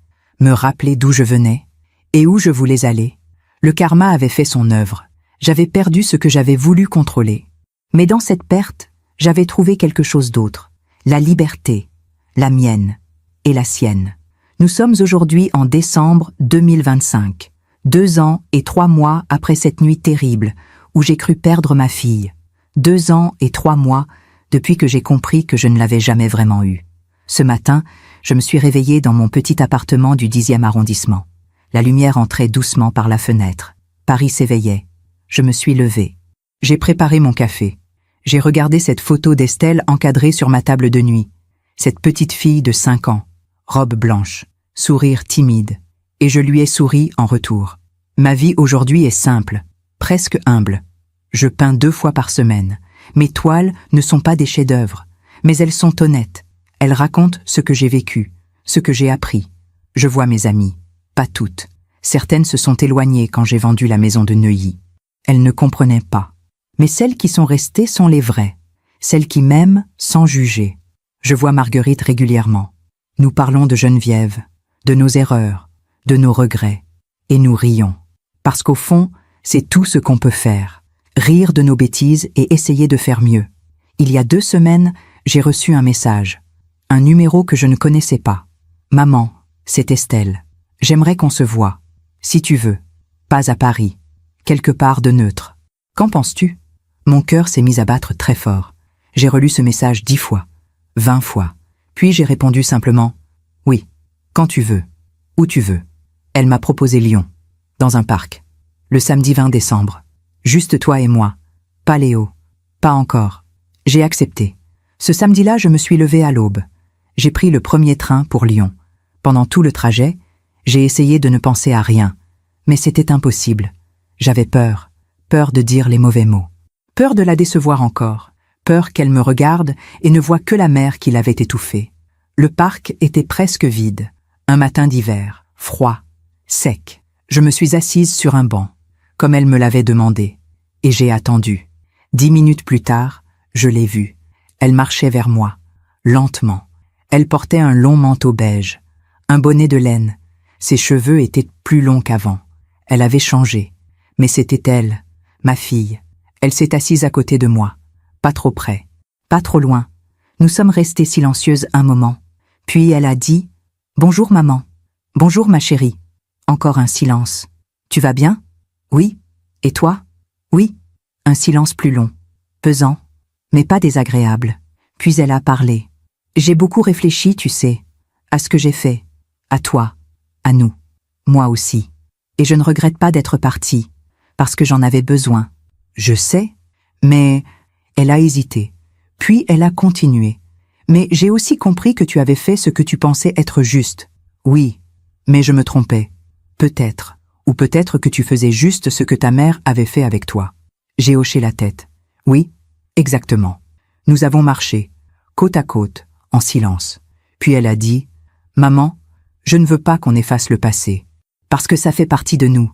d'où je venais et où je voulais aller. Le karma avait fait son œuvre. J'avais perdu ce que j'avais voulu contrôler. Mais dans cette perte, j'avais trouvé quelque chose d'autre. La liberté, la mienne et la sienne. Nous sommes aujourd'hui en décembre 2025, 2 ans et 3 mois après cette nuit terrible où j'ai cru perdre ma fille. 2 ans et 3 mois depuis que j'ai compris que je ne l'avais jamais vraiment eue. Ce matin, je me suis réveillée dans mon petit appartement du 10e arrondissement. La lumière entrait doucement par la fenêtre. Paris s'éveillait. Je me suis levée. J'ai préparé mon café. J'ai regardé cette photo d'Estelle encadrée sur ma table de nuit. Cette petite fille de 5 ans, robe blanche, sourire timide. Et je lui ai souri en retour. Ma vie aujourd'hui est simple, presque humble. Je peins 2 fois par semaine. Mes toiles ne sont pas des chefs-d'œuvre, mais elles sont honnêtes. Elles racontent ce que j'ai vécu, ce que j'ai appris. Je vois mes amies, pas toutes. Certaines se sont éloignées quand j'ai vendu la maison de Neuilly. Elles ne comprenaient pas. Mais celles qui sont restées sont les vraies, celles qui m'aiment sans juger. Je vois Marguerite régulièrement. Nous parlons de Geneviève, de nos erreurs, de nos regrets, et nous rions. Parce qu'au fond, c'est tout ce qu'on peut faire. Rire de nos bêtises et essayer de faire mieux. Il y a 2 semaines, j'ai reçu un message. Un numéro que je ne connaissais pas. Maman, c'est Estelle. J'aimerais qu'on se voie. Si tu veux. Pas à Paris. Quelque part de neutre. Qu'en penses-tu? Mon cœur s'est mis à battre très fort. J'ai relu ce message 10 fois. 20 fois. Puis j'ai répondu simplement « Oui, quand tu veux. Où tu veux. » Elle m'a proposé Lyon. Dans un parc. Le samedi 20 décembre. Juste toi et moi. Pas Léo. Pas encore. J'ai accepté. Ce samedi-là, je me suis levée à l'aube. J'ai pris le premier train pour Lyon. Pendant tout le trajet, j'ai essayé de ne penser à rien. Mais c'était impossible. J'avais peur. Peur de dire les mauvais mots. Peur de la décevoir encore. Peur qu'elle me regarde et ne voie que la mer qui l'avait étouffée. Le parc était presque vide. Un matin d'hiver, froid, sec. Je me suis assise sur un banc, comme elle me l'avait demandé. Et j'ai attendu. 10 minutes plus tard, je l'ai vue. Elle marchait vers moi, lentement. Elle portait un long manteau beige, un bonnet de laine. Ses cheveux étaient plus longs qu'avant. Elle avait changé. Mais c'était elle, ma fille. Elle s'est assise à côté de moi. Pas trop près, pas trop loin. Nous sommes restées silencieuses un moment. Puis elle a dit « Bonjour maman. Bonjour ma chérie. » Encore un silence. « Tu vas bien ? » « Oui. Et toi ? » « Oui. » Un silence plus long, pesant, mais pas désagréable. Puis elle a parlé. « J'ai beaucoup réfléchi, tu sais, à ce que j'ai fait, à toi, à nous, moi aussi. Et je ne regrette pas d'être partie, parce que j'en avais besoin. Je sais, mais... » Elle a hésité, puis elle a continué. « Mais j'ai aussi compris que tu avais fait ce que tu pensais être juste. Oui, mais je me trompais. Peut-être, ou peut-être que tu faisais juste ce que ta mère avait fait avec toi. » J'ai hoché la tête. « Oui, exactement. » Nous avons marché, côte à côte, en silence. Puis elle a dit « Maman, Je ne veux pas qu'on efface le passé, parce que ça fait partie de nous.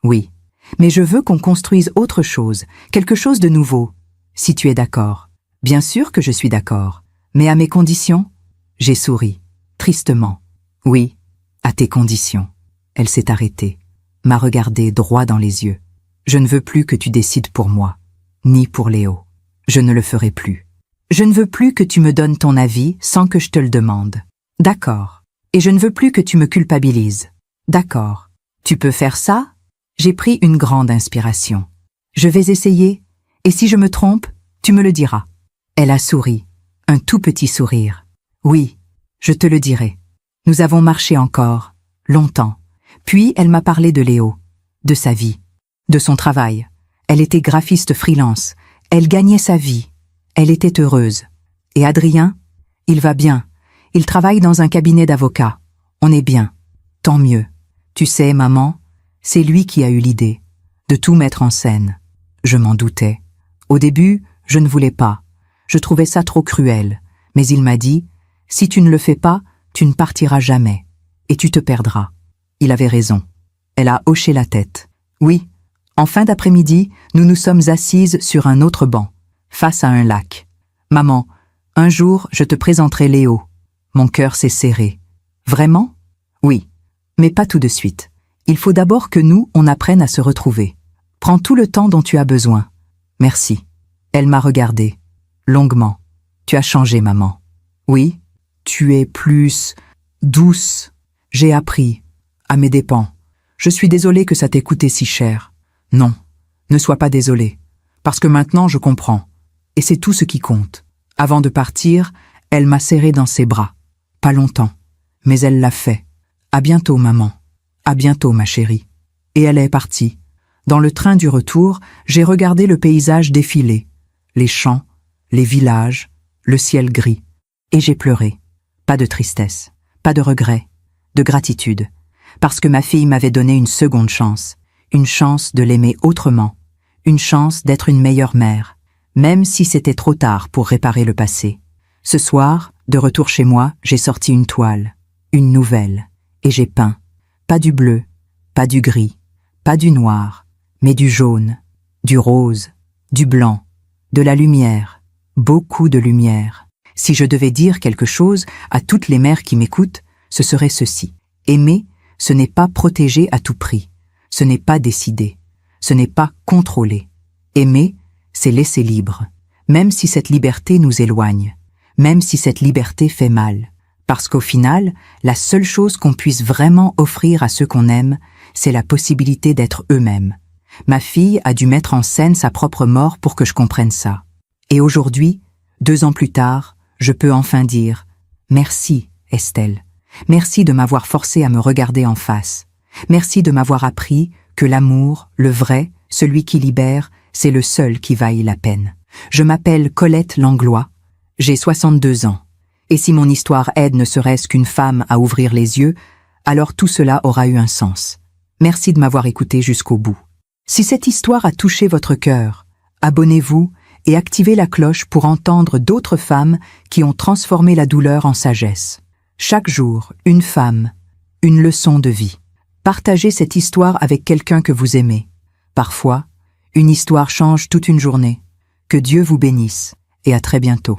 Oui, mais je veux qu'on construise autre chose, quelque chose de nouveau, si tu es d'accord. Bien sûr que je suis d'accord, mais à mes conditions? J'ai souri, tristement. Oui, à tes conditions. Elle s'est arrêtée, m'a regardé droit dans les yeux. Je ne veux plus que tu décides pour moi, ni pour Léo. Je ne le ferai plus. Je ne veux plus que tu me donnes ton avis sans que je te le demande. D'accord. Et je ne veux plus que tu me culpabilises. D'accord. Tu peux faire ça? J'ai pris une grande inspiration. Je vais essayer, et si je me trompe, tu me le diras. Elle a souri, un tout petit sourire. Oui, je te le dirai. Nous avons marché encore, longtemps. Puis elle m'a parlé de Léo, de sa vie, de son travail. Elle était graphiste freelance. Elle gagnait sa vie. Elle était heureuse. Et Adrien? Il va bien. Il travaille dans un cabinet d'avocats. On est bien. Tant mieux. Tu sais, maman, c'est lui qui a eu l'idée de tout mettre en scène. Je m'en doutais. Au début, je ne voulais pas. Je trouvais ça trop cruel. Mais il m'a dit, si tu ne le fais pas, tu ne partiras jamais. Et tu te perdras. Il avait raison. Elle a hoché la tête. Oui, en fin d'après-midi, nous nous sommes assises sur un autre banc, face à un lac. Maman, un jour, je te présenterai Léo. Mon cœur s'est serré. Vraiment? Oui, mais pas tout de suite. Il faut d'abord que nous, on apprenne à se retrouver. Prends tout le temps dont tu as besoin. Merci. Elle m'a regardée, longuement. Tu as changé, maman. Oui, tu es plus douce. J'ai appris, à mes dépens. Je suis désolée que ça t'ait coûté si cher. Non, ne sois pas désolée, parce que maintenant je comprends. Et c'est tout ce qui compte. Avant de partir, elle m'a serré dans ses bras. Pas longtemps, mais elle l'a fait. À bientôt, maman. À bientôt, ma chérie. Et elle est partie. Dans le train du retour, j'ai regardé le paysage défiler. Les champs, les villages, le ciel gris. Et j'ai pleuré. Pas de tristesse, pas de regret, de gratitude. Parce que ma fille m'avait donné une seconde chance. Une chance de l'aimer autrement. Une chance d'être une meilleure mère. Même si c'était trop tard pour réparer le passé. Ce soir, de retour chez moi, j'ai sorti une toile. Une nouvelle. Et j'ai peint. Pas du bleu, pas du gris, pas du noir, mais du jaune, du rose, du blanc, de la lumière, beaucoup de lumière. Si je devais dire quelque chose à toutes les mères qui m'écoutent, ce serait ceci. Aimer, ce n'est pas protéger à tout prix. Ce n'est pas décider. Ce n'est pas contrôler. Aimer, c'est laisser libre. Même si cette liberté nous éloigne. Même si cette liberté fait mal. Parce qu'au final, la seule chose qu'on puisse vraiment offrir à ceux qu'on aime, c'est la possibilité d'être eux-mêmes. Ma fille a dû mettre en scène sa propre mort pour que je comprenne ça. Et aujourd'hui, 2 ans plus tard, je peux enfin dire « Merci, Estelle. Merci de m'avoir forcé à me regarder en face. Merci de m'avoir appris que l'amour, le vrai, celui qui libère, c'est le seul qui vaille la peine. Je m'appelle Colette Langlois. J'ai 62 ans. Et si mon histoire aide ne serait-ce qu'une femme à ouvrir les yeux, alors tout cela aura eu un sens. Merci de m'avoir écouté jusqu'au bout. Si cette histoire a touché votre cœur, abonnez-vous et activez la cloche pour entendre d'autres femmes qui ont transformé la douleur en sagesse. Chaque jour, une femme, une leçon de vie. Partagez cette histoire avec quelqu'un que vous aimez. Parfois, une histoire change toute une journée. Que Dieu vous bénisse et à très bientôt.